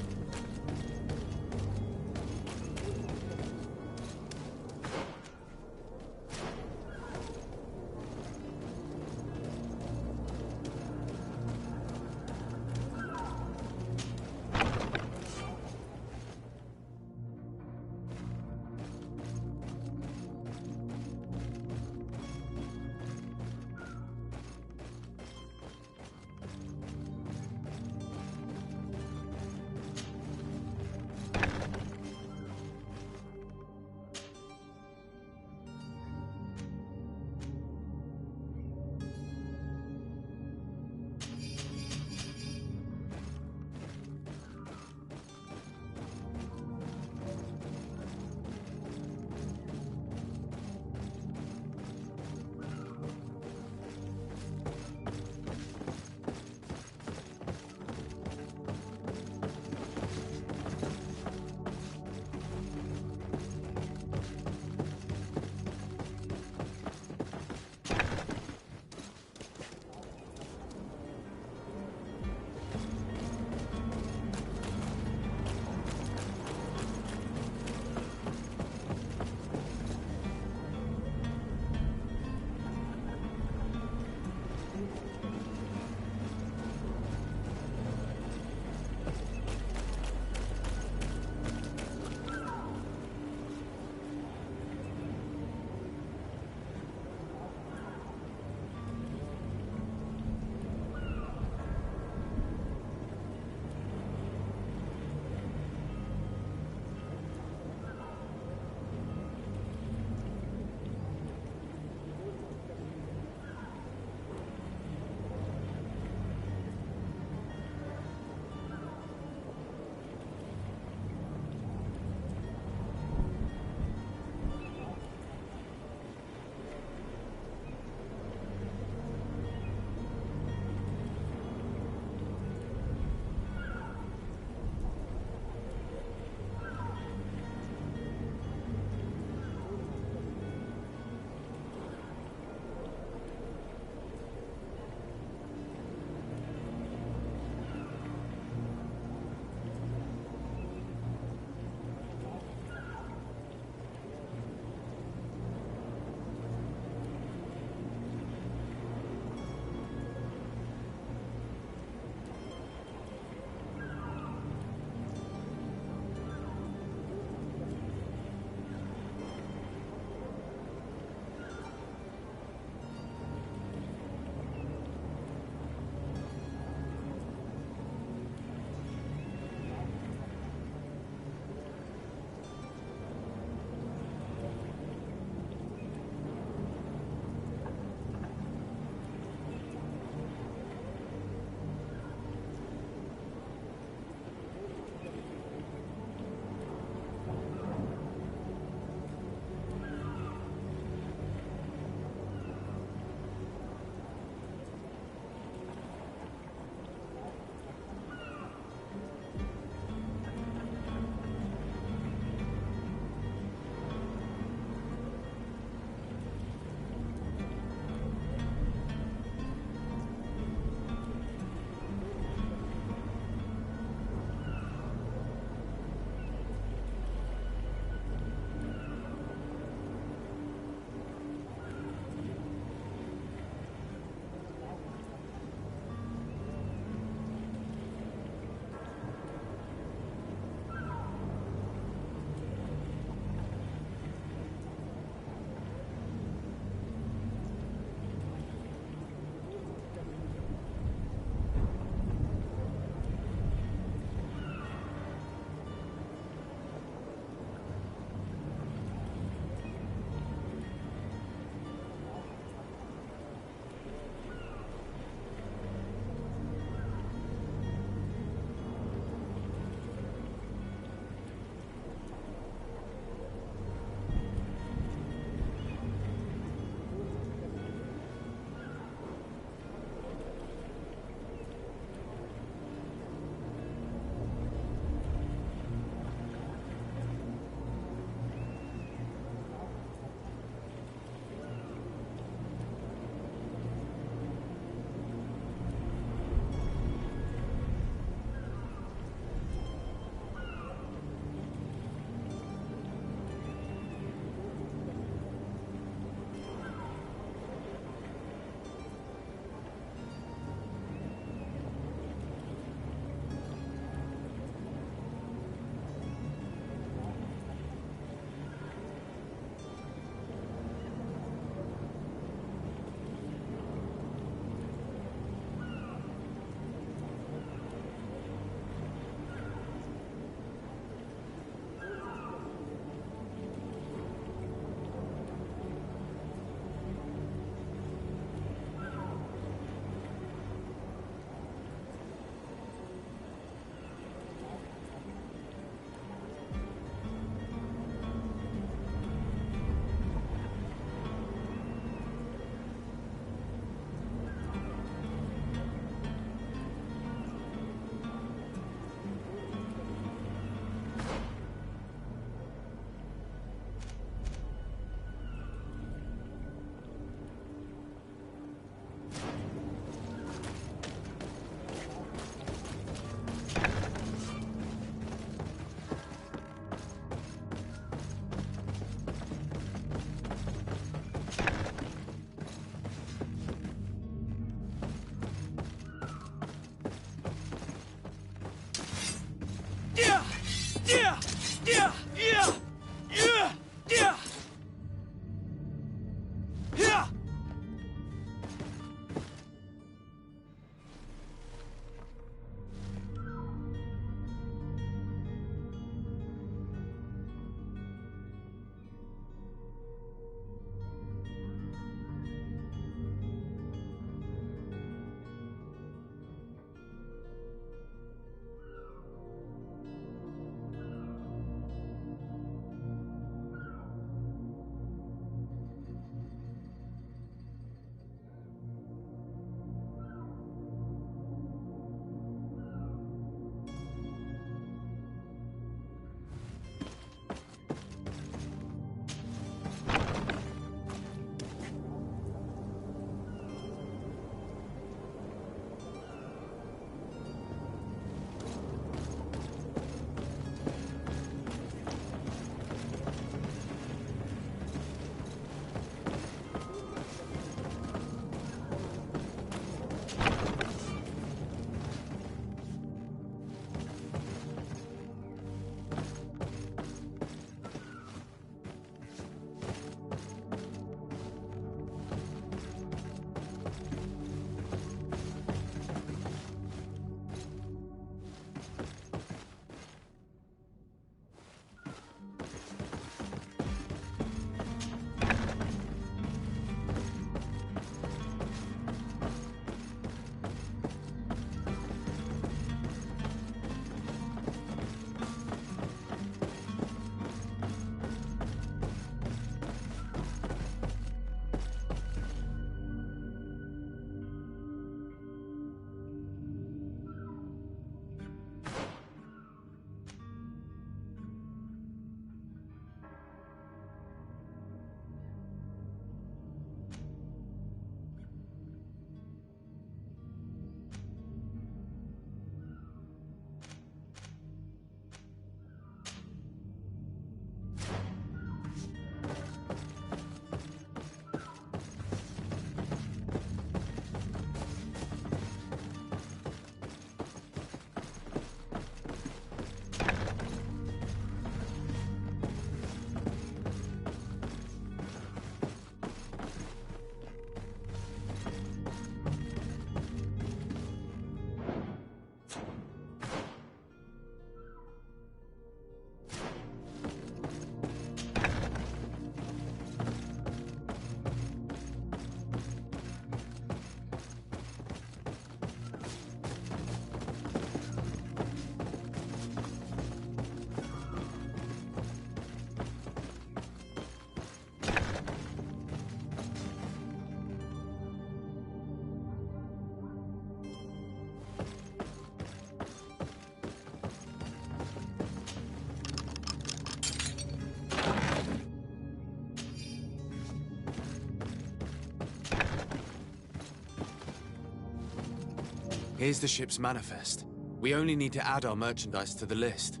Here's the ship's manifest. We only need to add our merchandise to the list.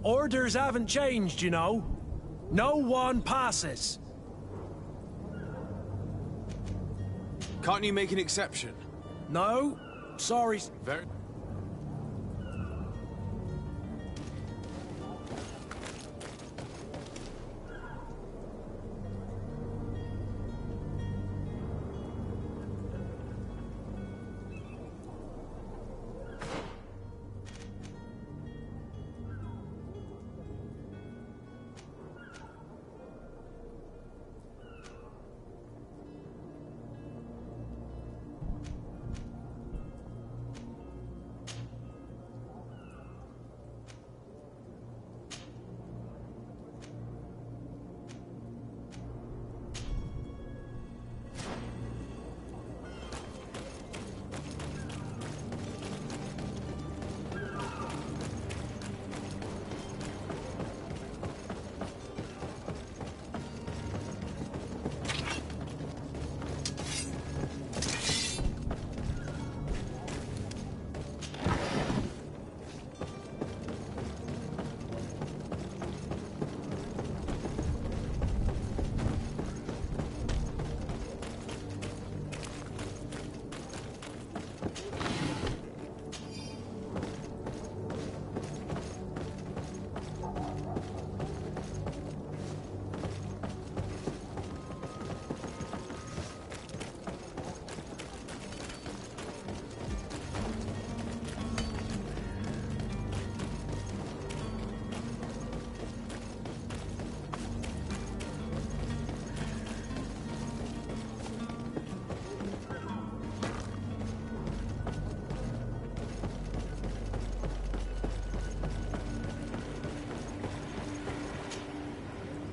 Orders haven't changed, you know. No one passes. Can't you make an exception? No. Sorry. Very...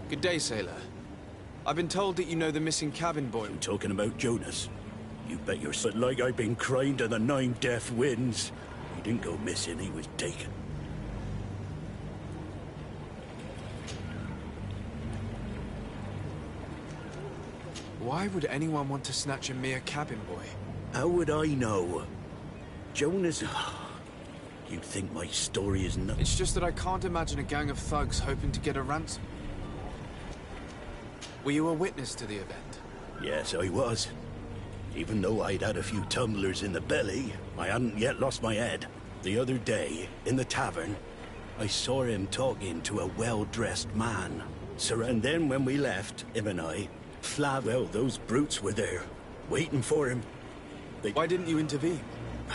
Good day, sailor. I've been told that you know the missing cabin boy. You talking about Jonas? You bet your but like I've been crying to the 9 deaf winds. He didn't go missing, he was taken. Why would anyone want to snatch a mere cabin boy? How would I know? Jonas... You think my story is not... It's just that I can't imagine a gang of thugs hoping to get a ransom. Were you a witness to the event? Yes, I was. Even though I'd had a few tumblers in the belly, I hadn't yet lost my head. The other day, in the tavern, I saw him talking to a well-dressed man. And then when we left, him and I, well, those brutes were there, waiting for him. Why didn't you intervene?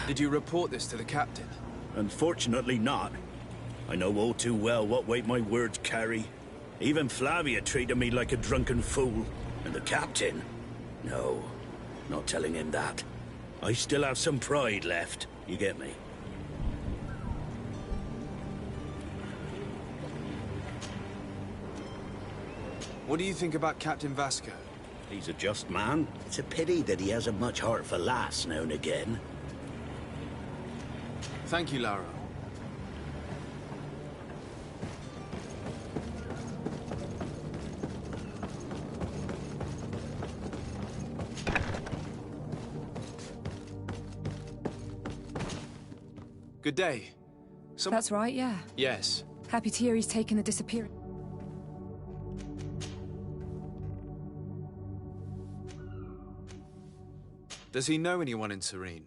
Did you report this to the captain? Unfortunately not. I know all too well what weight my words carry. Even Flavia treated me like a drunken fool. And the captain? No, not telling him that. I still have some pride left, you get me? What do you think about Captain Vasco? He's a just man. It's a pity that he hasn't much heart for laughs now and again. Thank you, Lara. Good day. That's right, yeah. Yes. Happy to hear he's taken the disappearance. Does he know anyone in Serene?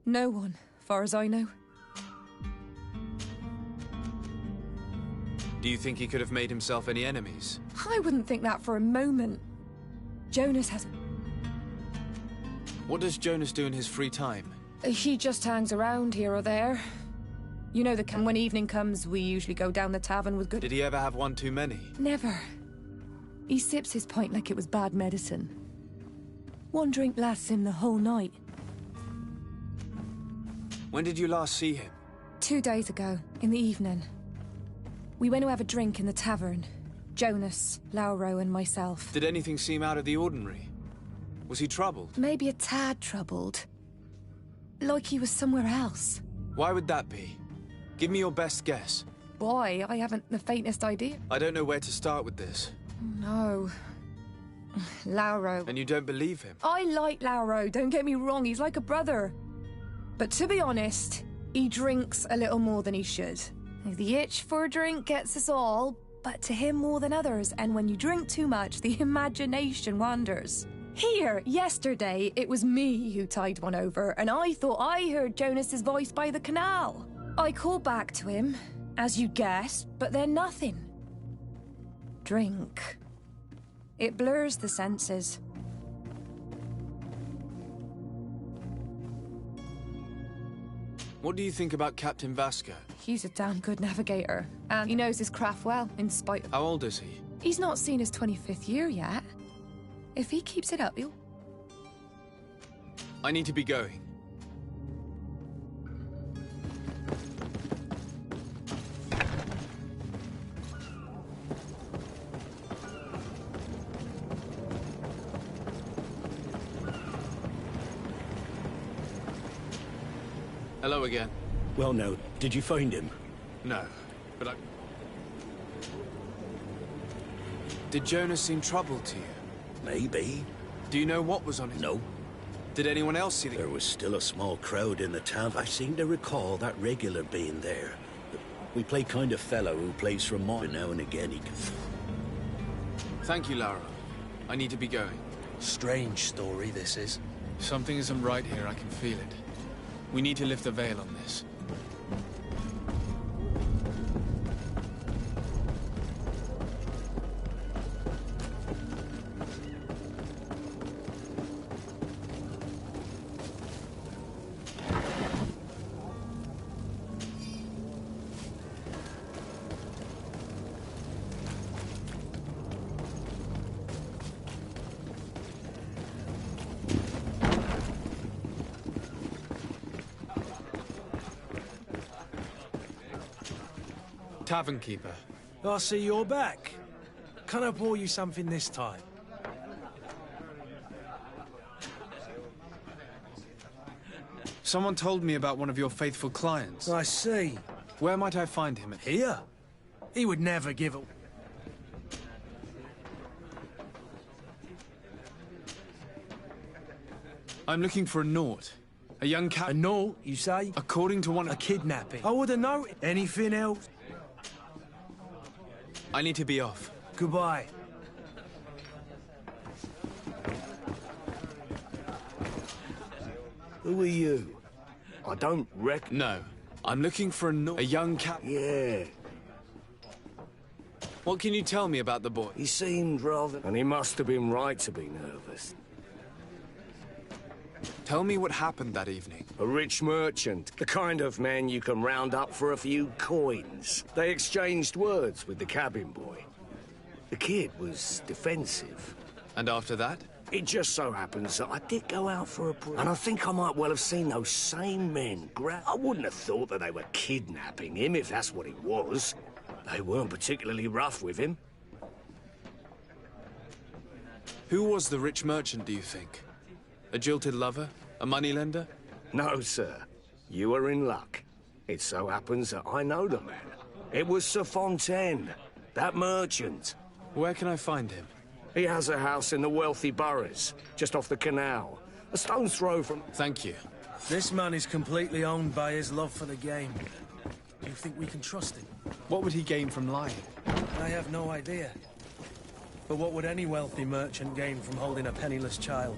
No one, far as I know. Do you think he could have made himself any enemies? I wouldn't think that for a moment. Jonas has... What does Jonas do in his free time? He just hangs around here or there. You know when evening comes, we usually go down the tavern with good... Did he ever have one too many? Never. He sips his pint like it was bad medicine. One drink lasts him the whole night. When did you last see him? 2 days ago, in the evening. We went to have a drink in the tavern. Jonas, Lauro and myself. Did anything seem out of the ordinary? Was he troubled? Maybe a tad troubled. Like he was somewhere else. Why would that be? Give me your best guess. Boy, I haven't the faintest idea. I don't know where to start with this. No. Lauro. And you don't believe him? I like Lauro, don't get me wrong, he's like a brother. But to be honest, he drinks a little more than he should. The itch for a drink gets us all, but to him more than others, and when you drink too much, the imagination wanders. Here, yesterday, it was me who tied one over, and I thought I heard Jonas's voice by the canal. I called back to him, as you guessed, but then nothing. Drink. It blurs the senses. What do you think about Captain Vasco? He's a damn good navigator, and he knows his craft well, in spite of... How old is he? He's not seen his 25th year yet. If he keeps it up, he'll... I need to be going. Hello again. Well, no. Did you find him? No, but I... Did Jonas seem troubled to you? Maybe. Do you know what was on his... No. Did anyone else see the... There was still a small crowd in the tavern. I seem to recall that regular being there. We play kind of fellow who plays from Mon. Now and again he can... Thank you, Laura. I need to be going. Strange story, this is. Something isn't right here, I can feel it. We need to lift the veil on this. Tavern keeper. I see you're back. Can I pour you something this time? Someone told me about one of your faithful clients. I see. Where might I find him? Here? He would never give it. I'm looking for a Naut. A young cat. A Naut, you say? According to one... A kidnapping. I would have known. Anything else? I need to be off. Goodbye. Who are you? I don't reckon... No. I'm looking for a young cat... Yeah. What can you tell me about the boy? He seemed rather... And he must have been right to be nervous. Tell me what happened that evening. A rich merchant. The kind of man you can round up for a few coins. They exchanged words with the cabin boy. The kid was defensive. And after that? It just so happens that I did go out for a break. And I think I might well have seen those same men grab... I wouldn't have thought that they were kidnapping him, if that's what it was. They weren't particularly rough with him. Who was the rich merchant, do you think? A jilted lover? A moneylender? No, sir. You are in luck. It so happens that I know the man. It was Sir Fontaine, that merchant. Where can I find him? He has a house in the wealthy boroughs, just off the canal. A stone's throw from... Thank you. This man is completely owned by his love for the game. Do you think we can trust him? What would he gain from lying? I have no idea. But what would any wealthy merchant gain from holding a penniless child?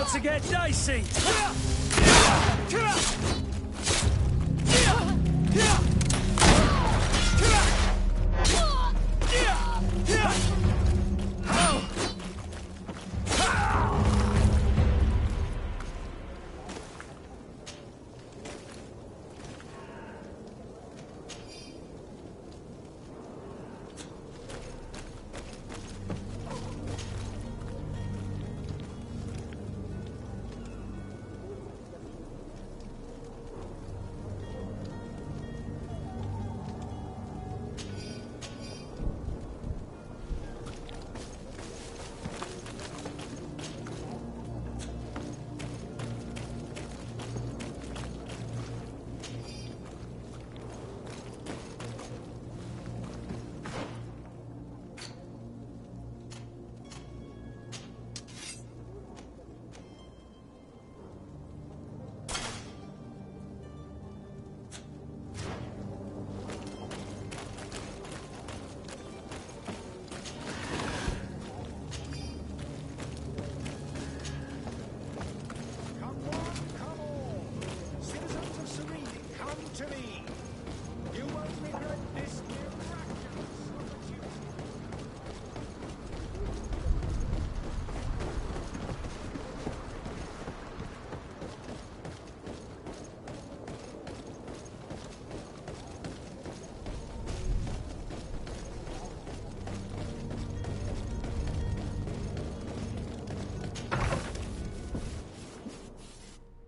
about to get dicey!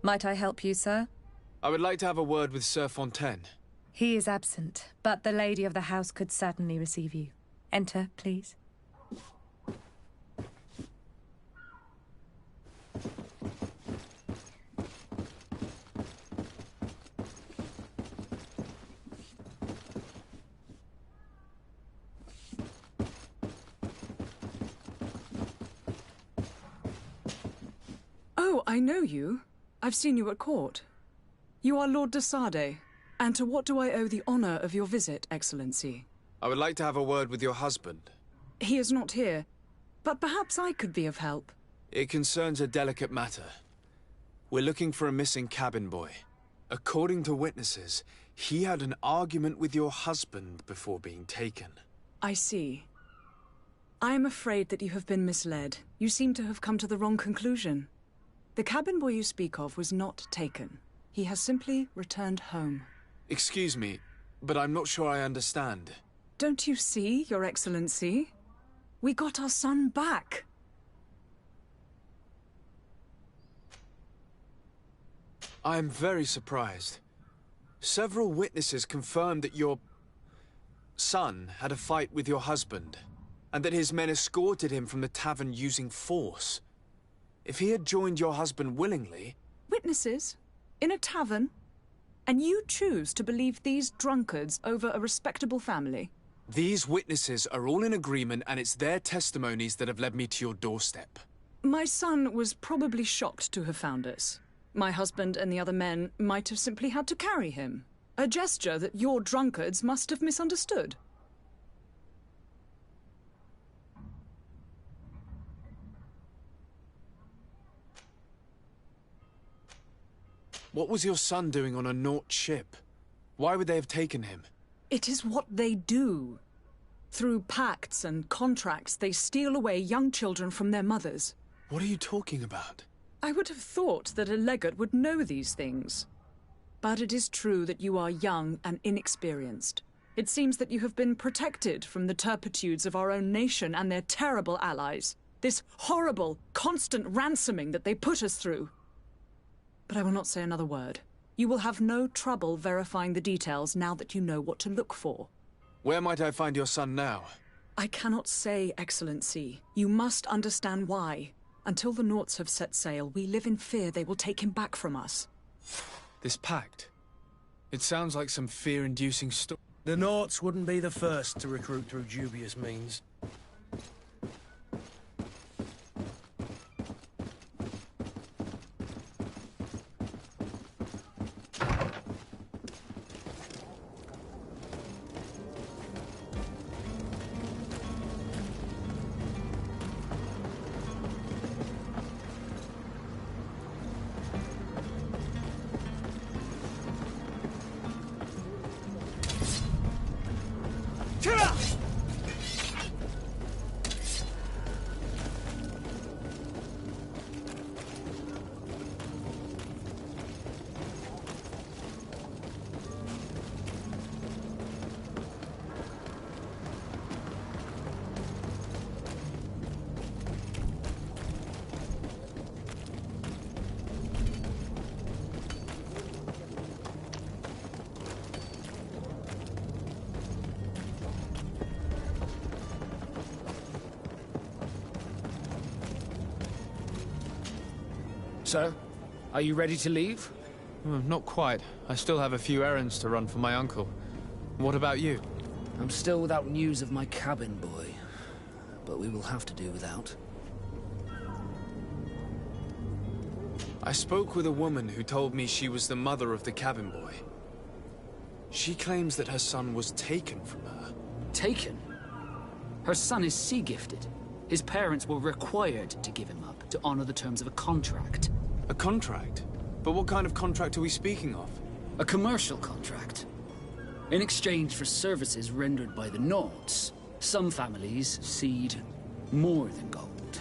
Might I help you, sir? I would like to have a word with Sir Fontaine. He is absent, but the lady of the house could certainly receive you. Enter, please. Oh, I know you. I've seen you at court. You are Lord de Sade. And to what do I owe the honor of your visit, Excellency? I would like to have a word with your husband. He is not here, but perhaps I could be of help. It concerns a delicate matter. We're looking for a missing cabin boy. According to witnesses, he had an argument with your husband before being taken. I see. I am afraid that you have been misled. You seem to have come to the wrong conclusion. The cabin boy you speak of was not taken. He has simply returned home. Excuse me, but I'm not sure I understand. Don't you see, Your Excellency? We got our son back. I am very surprised. Several witnesses confirmed that your son had a fight with your husband, and that his men escorted him from the tavern using force. If he had joined your husband willingly... Witnesses? In a tavern? And you choose to believe these drunkards over a respectable family? These witnesses are all in agreement, and it's their testimonies that have led me to your doorstep. My son was probably shocked to have found us. My husband and the other men might have simply had to carry him. A gesture that your drunkards must have misunderstood. What was your son doing on a Naut ship? Why would they have taken him? It is what they do. Through pacts and contracts, they steal away young children from their mothers. What are you talking about? I would have thought that a legate would know these things. But it is true that you are young and inexperienced. It seems that you have been protected from the turpitudes of our own nation and their terrible allies. This horrible, constant ransoming that they put us through. But I will not say another word. You will have no trouble verifying the details now that you know what to look for. Where might I find your son now? I cannot say, Excellency. You must understand why. Until the Nauts have set sail, we live in fear they will take him back from us. This pact? It sounds like some fear-inducing story. The Nauts wouldn't be the first to recruit through dubious means. Sir, are you ready to leave? Not quite. I still have a few errands to run for my uncle. What about you? I'm still without news of my cabin boy, but we will have to do without. I spoke with a woman who told me she was the mother of the cabin boy. She claims that her son was taken from her. Taken? Her son is sea-gifted. His parents were required to give him up to honor the terms of a contract. A contract? But what kind of contract are we speaking of? A commercial contract. In exchange for services rendered by the Nords, some families cede more than gold.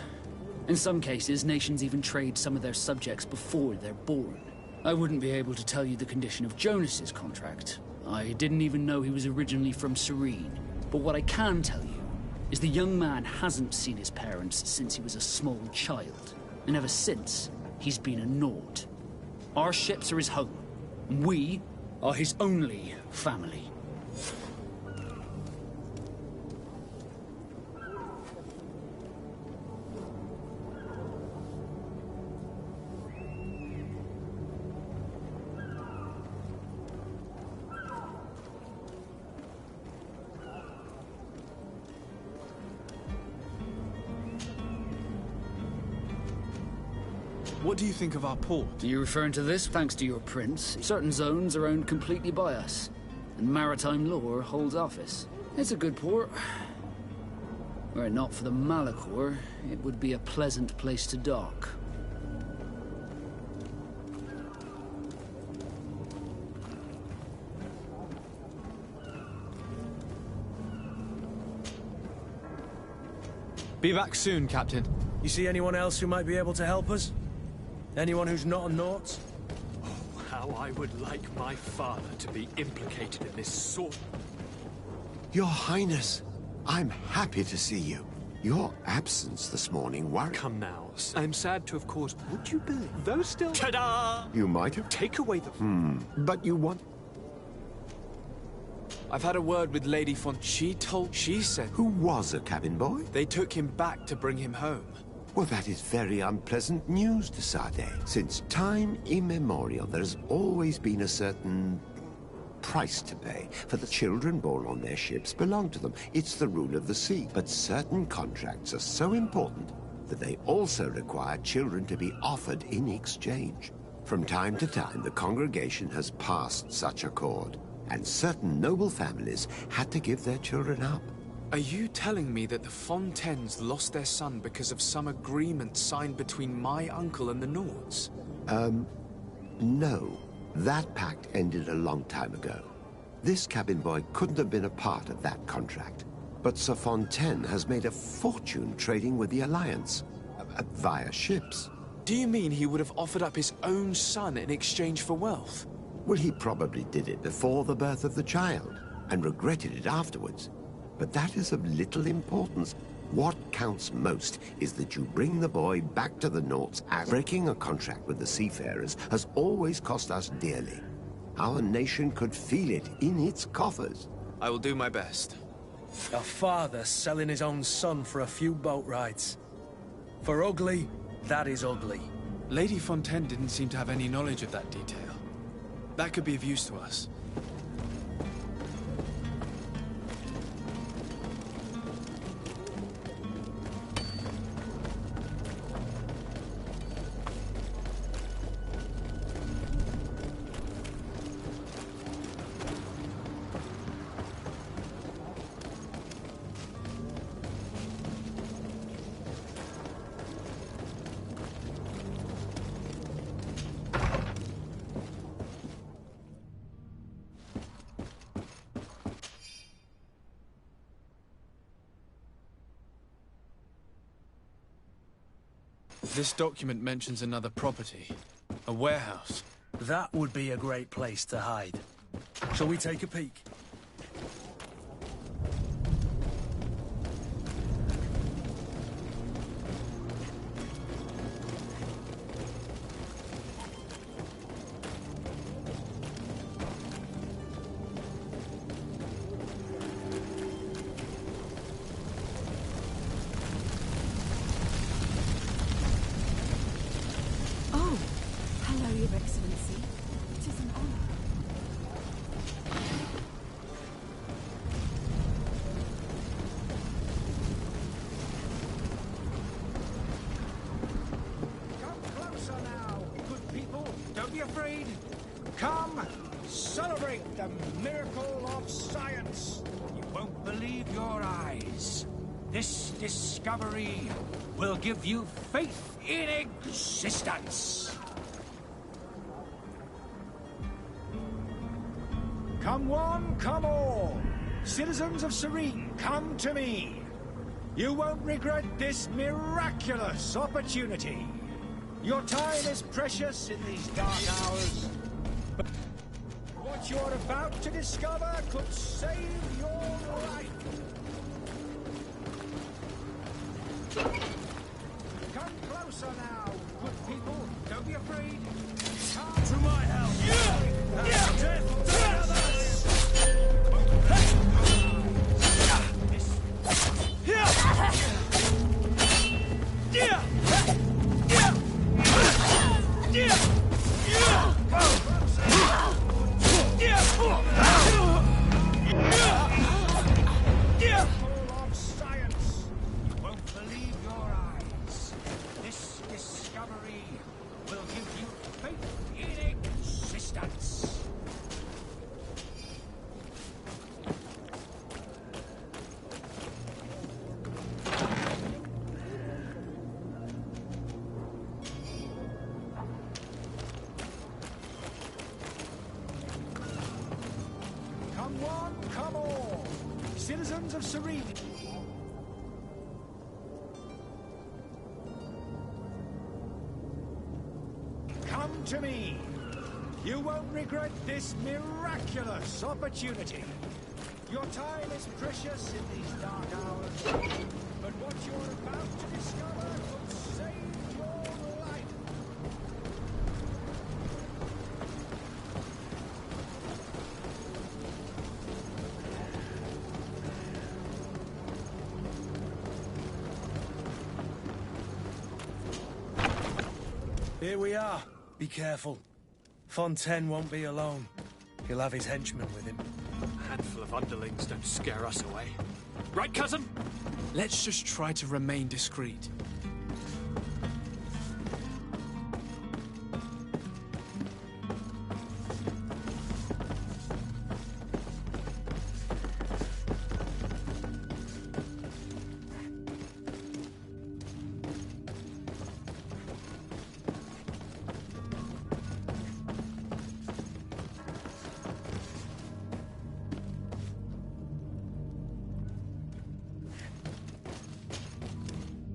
In some cases, nations even trade some of their subjects before they're born. I wouldn't be able to tell you the condition of Jonas's contract. I didn't even know he was originally from Serene. But what I can tell you is the young man hasn't seen his parents since he was a small child. And ever since, he's been a Nord. Our ships are his home. We are his only family. What do you think of our port? Are you referring to this? Thanks to your prince, certain zones are owned completely by us, and maritime law holds office. It's a good port. Were it not for the Malachor, it would be a pleasant place to dock. Be back soon, Captain. You see anyone else who might be able to help us? Anyone who's not a Nort? Oh, how I would like my father to be implicated in this sort. Your Highness, I'm happy to see you. Your absence this morning worried. Come now. I'm sad to have caused... Would you believe? Those still... Ta-da! You might have... Take away the... But you want... I've had a word with Lady Font. She said... Who was a cabin boy? They took him back to bring him home. Well, that is very unpleasant news to Sade. Since time immemorial, there has always been a certain price to pay for the children born on their ships belong to them. It's the rule of the sea. But certain contracts are so important that they also require children to be offered in exchange. From time to time, the congregation has passed such accord, and certain noble families had to give their children up. Are you telling me that the Fontaines lost their son because of some agreement signed between my uncle and the Nords? No. That pact ended a long time ago. This cabin boy couldn't have been a part of that contract. But Sir Fontaine has made a fortune trading with the Alliance, via ships. Do you mean he would have offered up his own son in exchange for wealth? Well, he probably did it before the birth of the child, and regretted it afterwards. But that is of little importance. What counts most is that you bring the boy back to the Nords, as breaking a contract with the seafarers has always cost us dearly. Our nation could feel it in its coffers. I will do my best. A father selling his own son for a few boat rides. For ugly, that is ugly. Lady Fontaine didn't seem to have any knowledge of that detail. That could be of use to us. This document mentions another property. A warehouse. That would be a great place to hide. Shall we take a peek? Oh, hello, Your Excellency. It is an honor. Come closer now, good people. Don't be afraid. Come, celebrate the miracle of science. You won't believe your eyes. This discovery will give you faith in existence. Come one, come all. Citizens of Serene, come to me. You won't regret this miraculous opportunity. Your time is precious in these dark hours. But what you're about to discover could save your life. Come closer now, good people. Don't be afraid. Come to my help. Death to others. Of science, you won't believe your eyes. This discovery will give you faith in existence. Come one, come all. Citizens of Serene. Come to me. You won't regret this miraculous opportunity. Your time is precious in these dark hours. But what you're about to discover could save your life. Here we are. Be careful. Fontaine won't be alone. He'll have his henchmen with him. A handful of underlings don't scare us away. Right, cousin? Let's just try to remain discreet.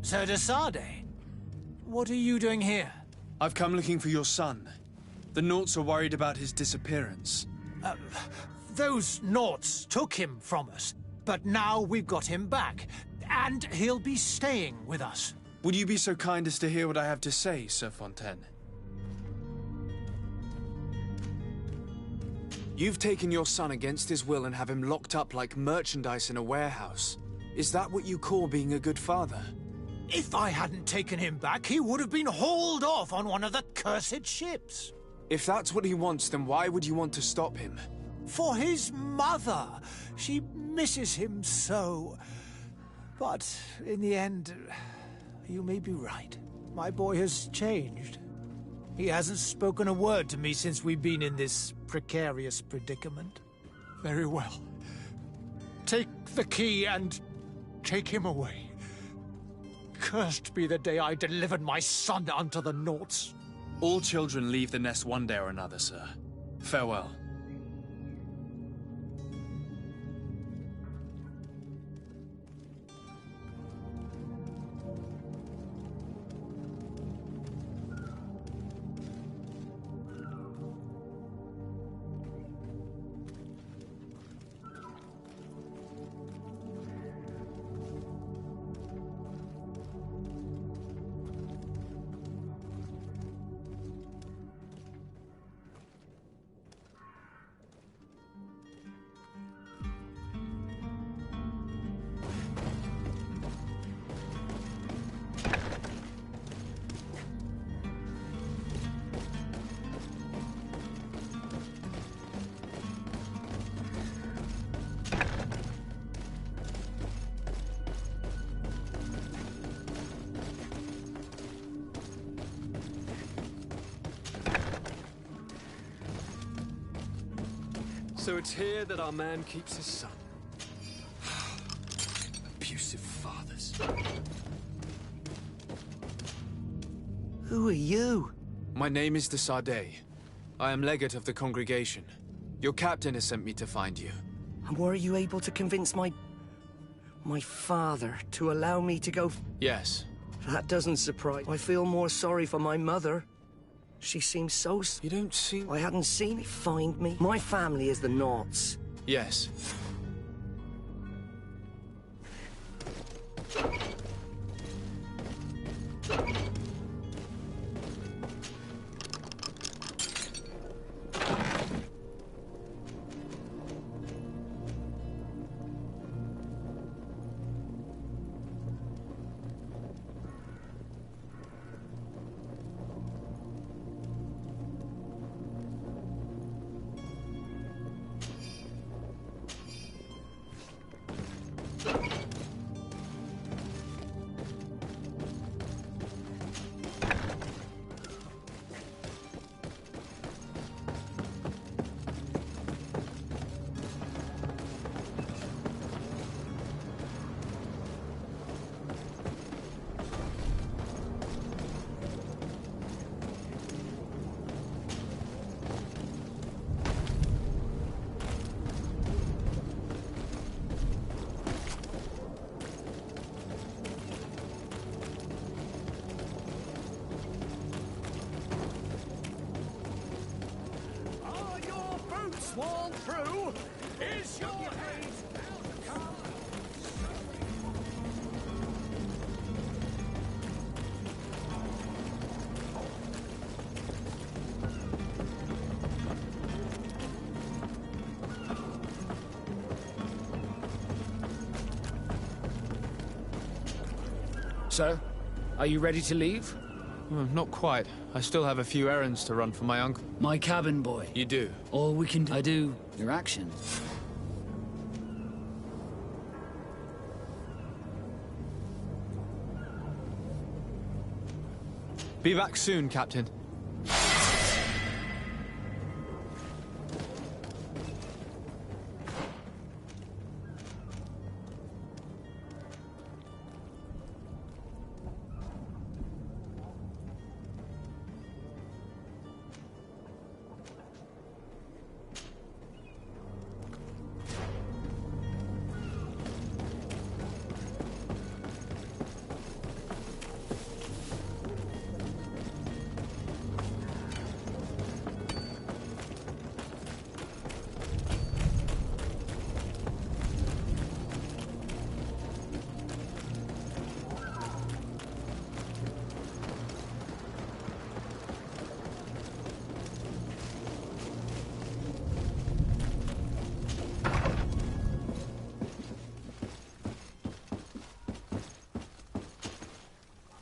Sir de Sade, what are you doing here? I've come looking for your son. The Naughts are worried about his disappearance. Those Naughts took him from us, but now we've got him back, and he'll be staying with us. Would you be so kind as to hear what I have to say, Sir Fontaine? You've taken your son against his will and have him locked up like merchandise in a warehouse. Is that what you call being a good father? If I hadn't taken him back, he would have been hauled off on one of the cursed ships. If that's what he wants, then why would you want to stop him? For his mother. She misses him so. But in the end, you may be right. My boy has changed. He hasn't spoken a word to me since we've been in this precarious predicament. Very well. Take the key and take him away. Cursed be the day I delivered my son unto the Naughts. All children leave the nest one day or another, sir. Farewell. So it's here that our man keeps his son. Abusive fathers. Who are you? My name is de Sardet. I am legate of the congregation. Your captain has sent me to find you. And were you able to convince my father to allow me to go? Yes. That doesn't surprise. I feel more sorry for my mother. She seems so... You don't seem... I hadn't seen it find me. My family is the Knots. Yes. Sworn through, is your head come? So, are you ready to leave? Not quite. I still have a few errands to run for my uncle. My cabin boy. You do? All we can do... I do your actions. Be back soon, Captain.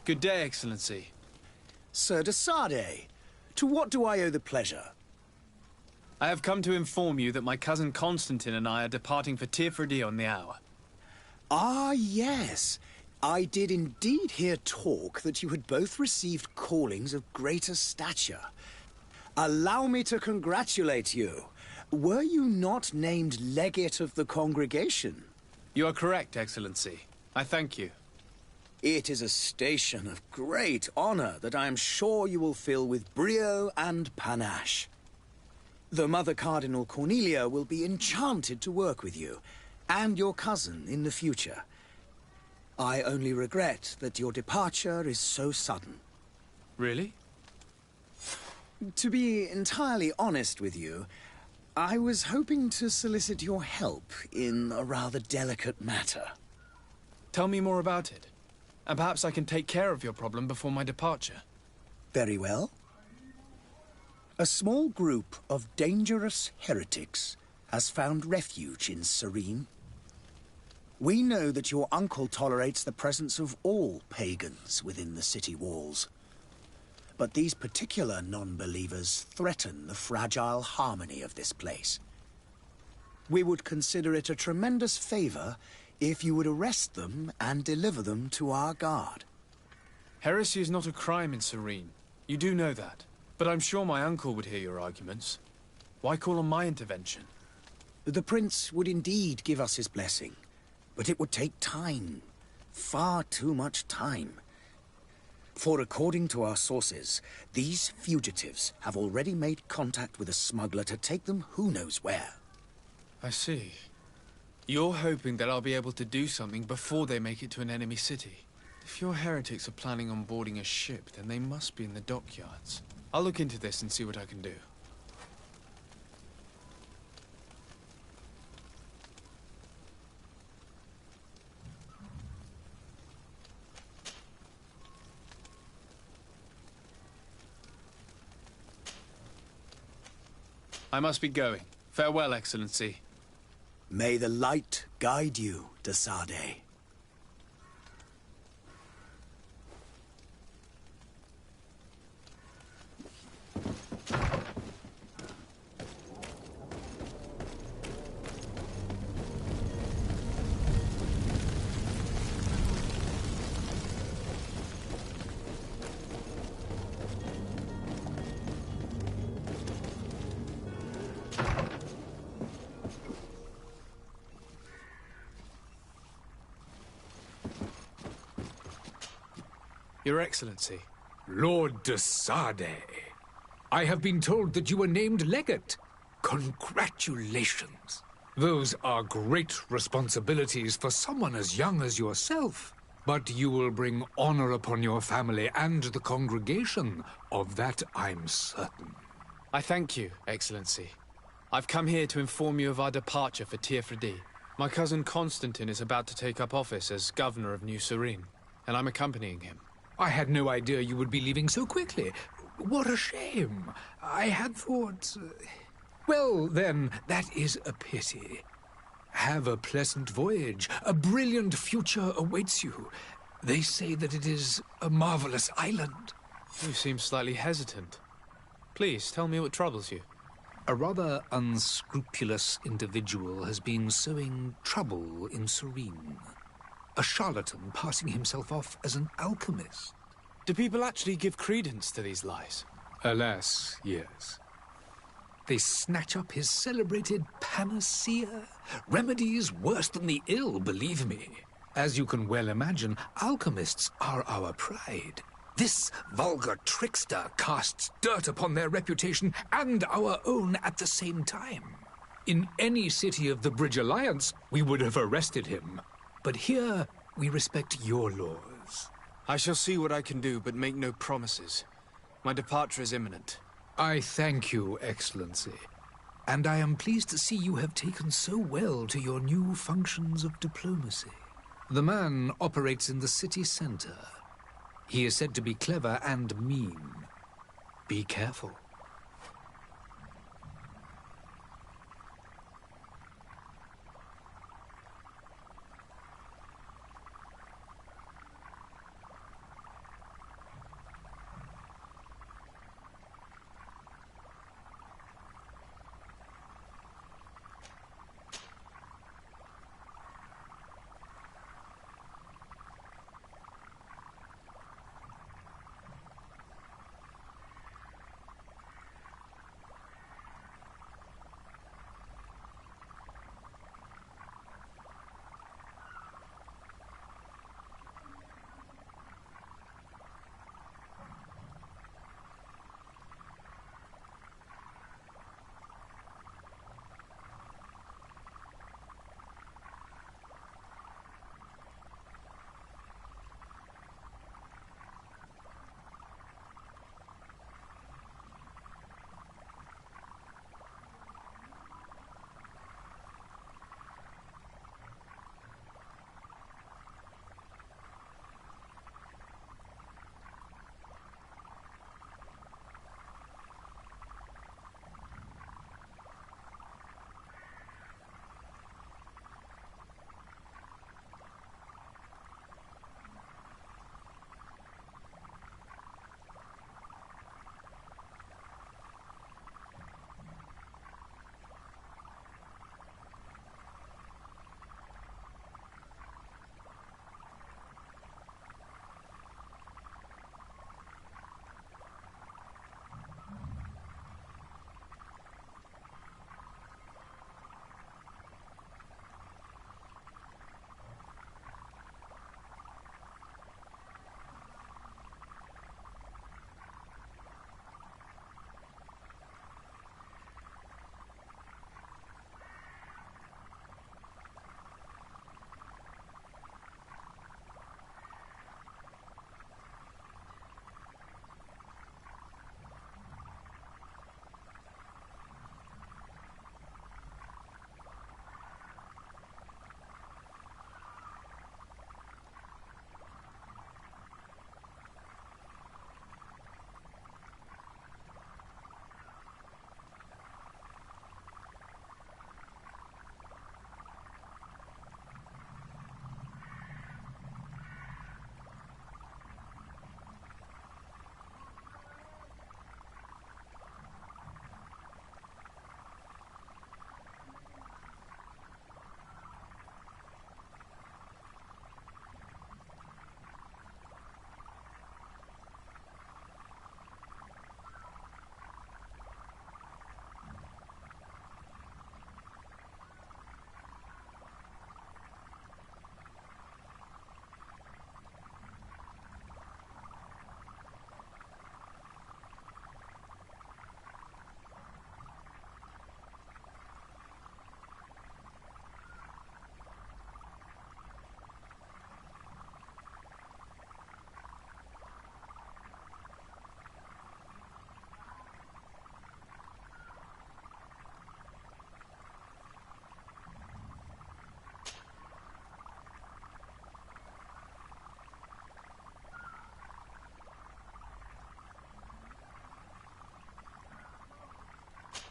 Good day, Excellency. Sir de Sardet, to what do I owe the pleasure? I have come to inform you that my cousin Constantine and I are departing for Tirfredi on the hour. Ah, yes. I did indeed hear talk that you had both received callings of greater stature. Allow me to congratulate you. Were you not named legate of the congregation? You are correct, Excellency. I thank you. It is a station of great honor that I am sure you will fill with brio and panache. The Mother Cardinal Cornelia will be enchanted to work with you, and your cousin in the future. I only regret that your departure is so sudden. Really? To be entirely honest with you, I was hoping to solicit your help in a rather delicate matter. Tell me more about it. And perhaps I can take care of your problem before my departure. Very well. A small group of dangerous heretics has found refuge in Serene. We know that your uncle tolerates the presence of all pagans within the city walls. But these particular non-believers threaten the fragile harmony of this place. We would consider it a tremendous favor if you would arrest them and deliver them to our guard. Heresy is not a crime in Serene. You do know that. But I'm sure my uncle would hear your arguments. Why call on my intervention? The prince would indeed give us his blessing, but it would take time. Far too much time. For according to our sources, these fugitives have already made contact with a smuggler to take them who knows where. I see. You're hoping that I'll be able to do something before they make it to an enemy city. If your heretics are planning on boarding a ship, then they must be in the dockyards. I'll look into this and see what I can do. I must be going. Farewell, Excellency. May the light guide you, de Sade. Your Excellency. Lord de Sade, I have been told that you were named legate. Congratulations. Those are great responsibilities for someone as young as yourself. But you will bring honor upon your family and the congregation. Of that I'm certain. I thank you, Excellency. I've come here to inform you of our departure for Tiefredi. My cousin Constantine is about to take up office as governor of New Serene, and I'm accompanying him. I had no idea you would be leaving so quickly. What a shame. I had thought... Well, then, that is a pity. Have a pleasant voyage. A brilliant future awaits you. They say that it is a marvelous island. You seem slightly hesitant. Please, tell me what troubles you. A rather unscrupulous individual has been sowing trouble in Serene. A charlatan passing himself off as an alchemist. Do people actually give credence to these lies? Alas, yes. They snatch up his celebrated panacea. Remedies worse than the ill, believe me. As you can well imagine, alchemists are our pride. This vulgar trickster casts dirt upon their reputation and our own at the same time. In any city of the Bridge Alliance, we would have arrested him. But here, we respect your laws. I shall see what I can do, but make no promises. My departure is imminent. I thank you, Excellency. And I am pleased to see you have taken so well to your new functions of diplomacy. The man operates in the city center. He is said to be clever and mean. Be careful.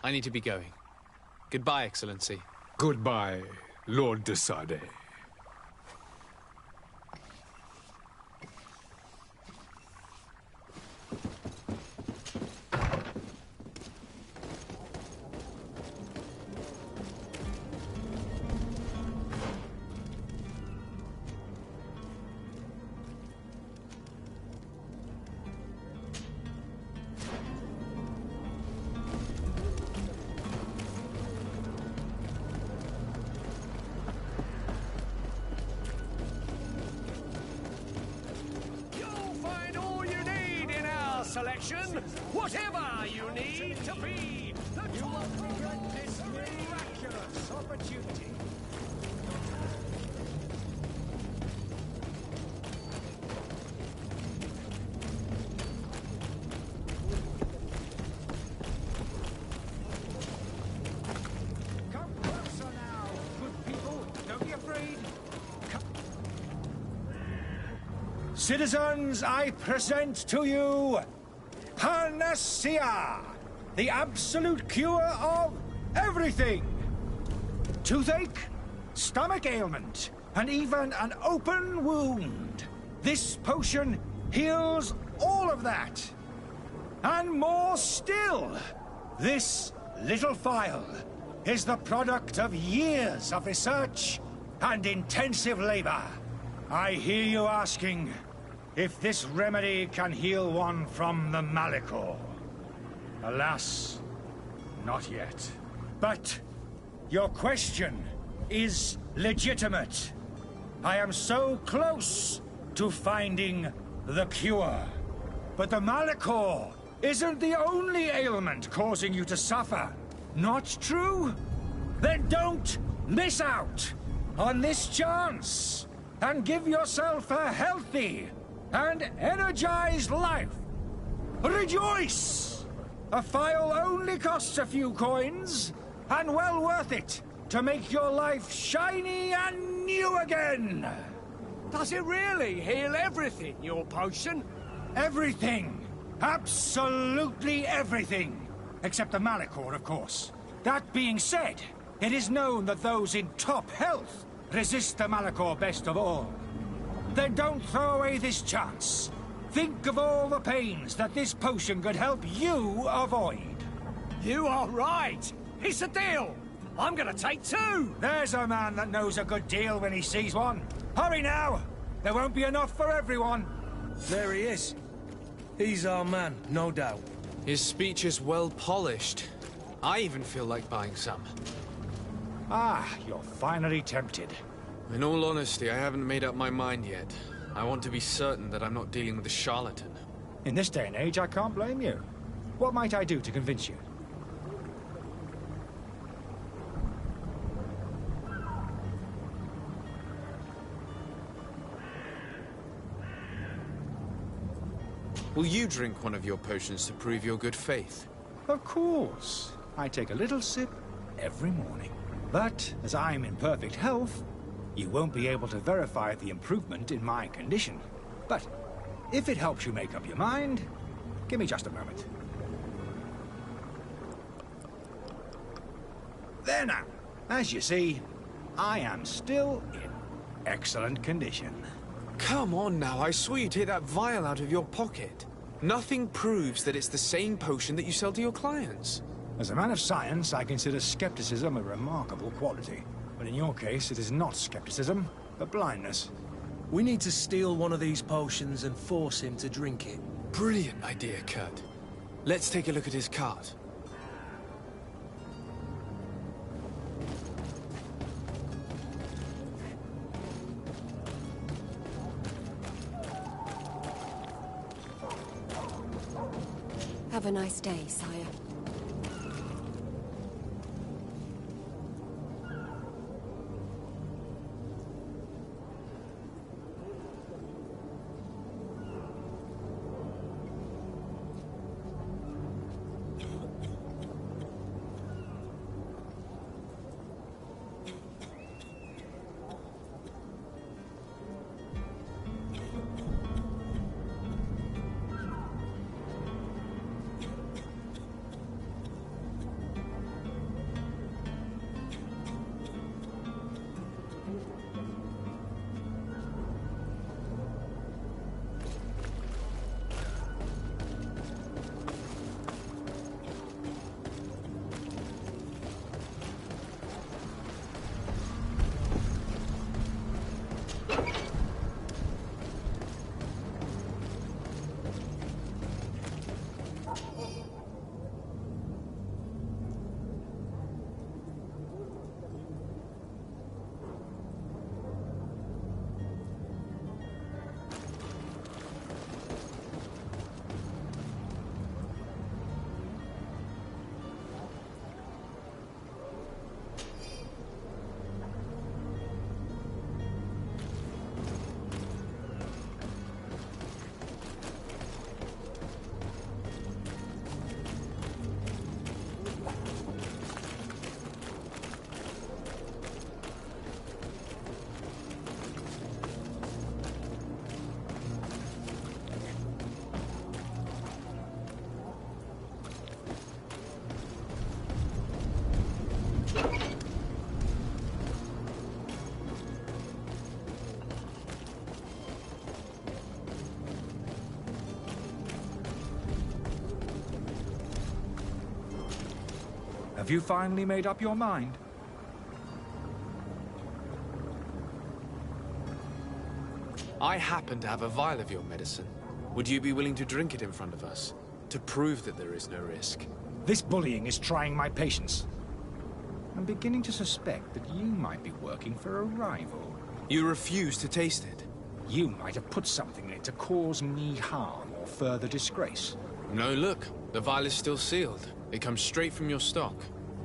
I need to be going. Goodbye, Excellency. Goodbye, Lord de Sade. Selection, whatever you need to be. You won't regret this miraculous opportunity. Come closer now, good people. Don't be afraid. Citizens, I present to you Panacea, the absolute cure of everything. Toothache, stomach ailment, and even an open wound. This potion heals all of that. And more still. This little phial is the product of years of research and intensive labor. I hear you asking if this remedy can heal one from the Malachor. Alas, not yet. But your question is legitimate. I am so close to finding the cure. But the Malachor isn't the only ailment causing you to suffer. Not true? Then don't miss out on this chance and give yourself a healthy and energized life. Rejoice! A phial only costs a few coins, and well worth it to make your life shiny and new again. Does it really heal everything, your potion? Everything. Absolutely everything. Except the Malachor, of course. That being said, it is known that those in top health resist the Malachor best of all. Then don't throw away this chance. Think of all the pains that this potion could help you avoid. You are right. It's a deal. I'm gonna take two. There's a man that knows a good deal when he sees one. Hurry now. There won't be enough for everyone. There he is. He's our man, no doubt. His speech is well polished. I even feel like buying some. Ah, you're finally tempted. In all honesty, I haven't made up my mind yet. I want to be certain that I'm not dealing with a charlatan. In this day and age, I can't blame you. What might I do to convince you? Will you drink one of your potions to prove your good faith? Of course. I take a little sip every morning. But as I'm in perfect health, you won't be able to verify the improvement in my condition. But if it helps you make up your mind, give me just a moment. There now. As you see, I am still in excellent condition. Come on now, I saw you take that vial out of your pocket. Nothing proves that it's the same potion that you sell to your clients. As a man of science, I consider skepticism a remarkable quality. But in your case, it is not skepticism, but blindness. We need to steal one of these potions and force him to drink it. Brilliant idea, Kurt. Let's take a look at his cart. Have a nice day, sire. Have you finally made up your mind? I happen to have a vial of your medicine. Would you be willing to drink it in front of us? To prove that there is no risk? This bullying is trying my patience. I'm beginning to suspect that you might be working for a rival. You refuse to taste it? You might have put something in it to cause me harm or further disgrace. No, look. The vial is still sealed. It comes straight from your stock.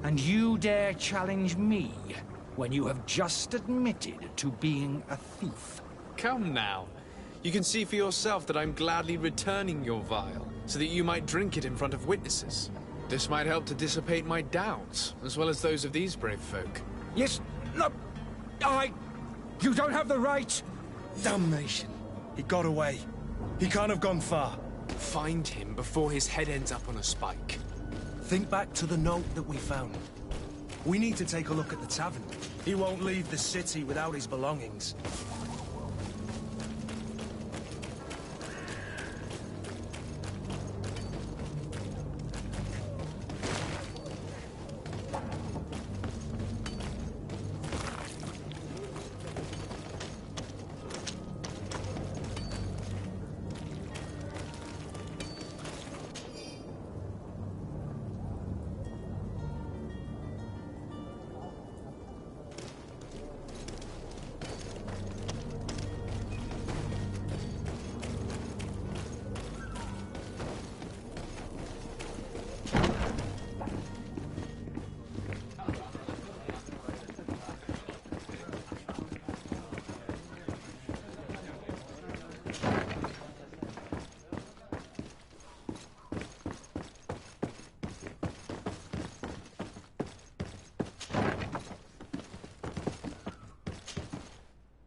And you dare challenge me when you have just admitted to being a thief? Come now. You can see for yourself that I'm gladly returning your vial, so that you might drink it in front of witnesses. This might help to dissipate my doubts, as well as those of these brave folk. Yes, no, you don't have the right! Damnation. He got away. He can't have gone far. Find him before his head ends up on a spike. Think back to the note that we found. We need to take a look at the tavern. He won't leave the city without his belongings.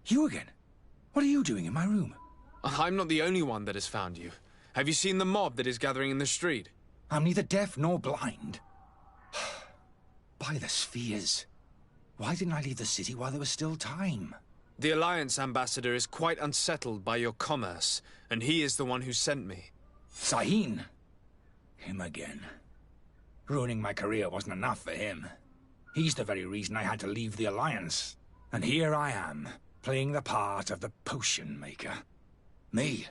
You again? What are you doing in my room? I'm not the only one that has found you. Have you seen the mob that is gathering in the street? I'm neither deaf nor blind. By the spheres. Why didn't I leave the city while there was still time? The Alliance ambassador is quite unsettled by your commerce, and he is the one who sent me. Sahin? Him again. Ruining my career wasn't enough for him. He's the very reason I had to leave the Alliance. And here I am, playing the part of the potion maker. Me,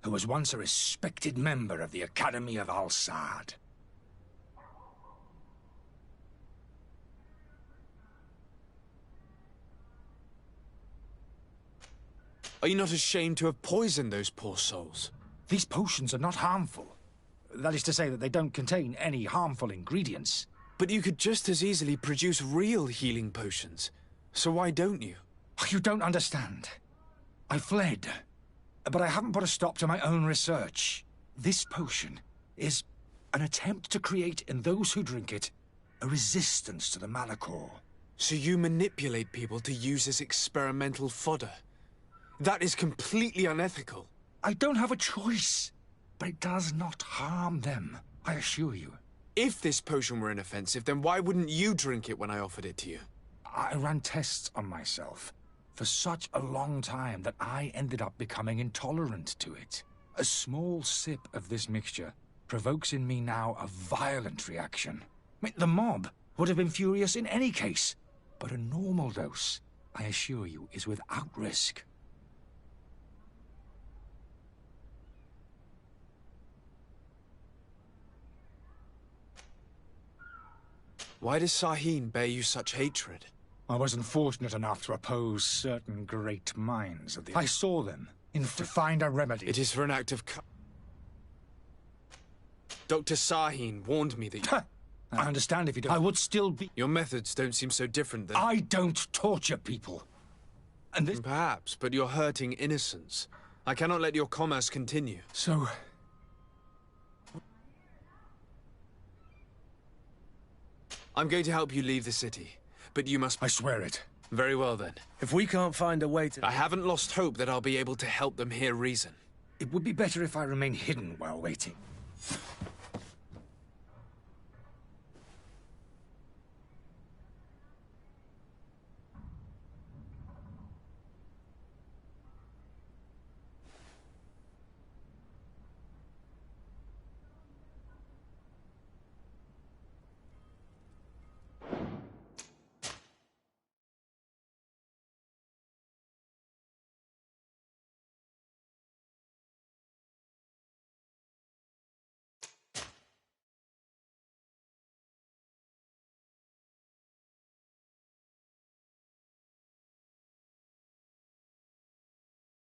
who was once a respected member of the Academy of Al-Sad. Are you not ashamed to have poisoned those poor souls? These potions are not harmful. That is to say that they don't contain any harmful ingredients. But you could just as easily produce real healing potions. So why don't you? You don't understand. I fled, but I haven't put a stop to my own research. This potion is an attempt to create in those who drink it a resistance to the Malachor. So you manipulate people to use as experimental fodder? That is completely unethical. I don't have a choice, but it does not harm them, I assure you. If this potion were inoffensive, then why wouldn't you drink it when I offered it to you? I ran tests on myself for such a long time that I ended up becoming intolerant to it. A small sip of this mixture provokes in me now a violent reaction. The mob would have been furious in any case, but a normal dose, I assure you, is without risk. Why does Sahin bear you such hatred? I wasn't fortunate enough to oppose certain great minds of the... I saw them, to find a remedy. It is for an act of... Dr. Sahin warned me that... I understand if you don't... I would still be... Your methods don't seem so different than... I don't torture people. And this... Perhaps, but you're hurting innocents. I cannot let your commerce continue. So... I'm going to help you leave the city, but you must... I swear it. Very well, then. If we can't find a way to... I haven't lost hope that I'll be able to help them hear reason. It would be better if I remain hidden while waiting.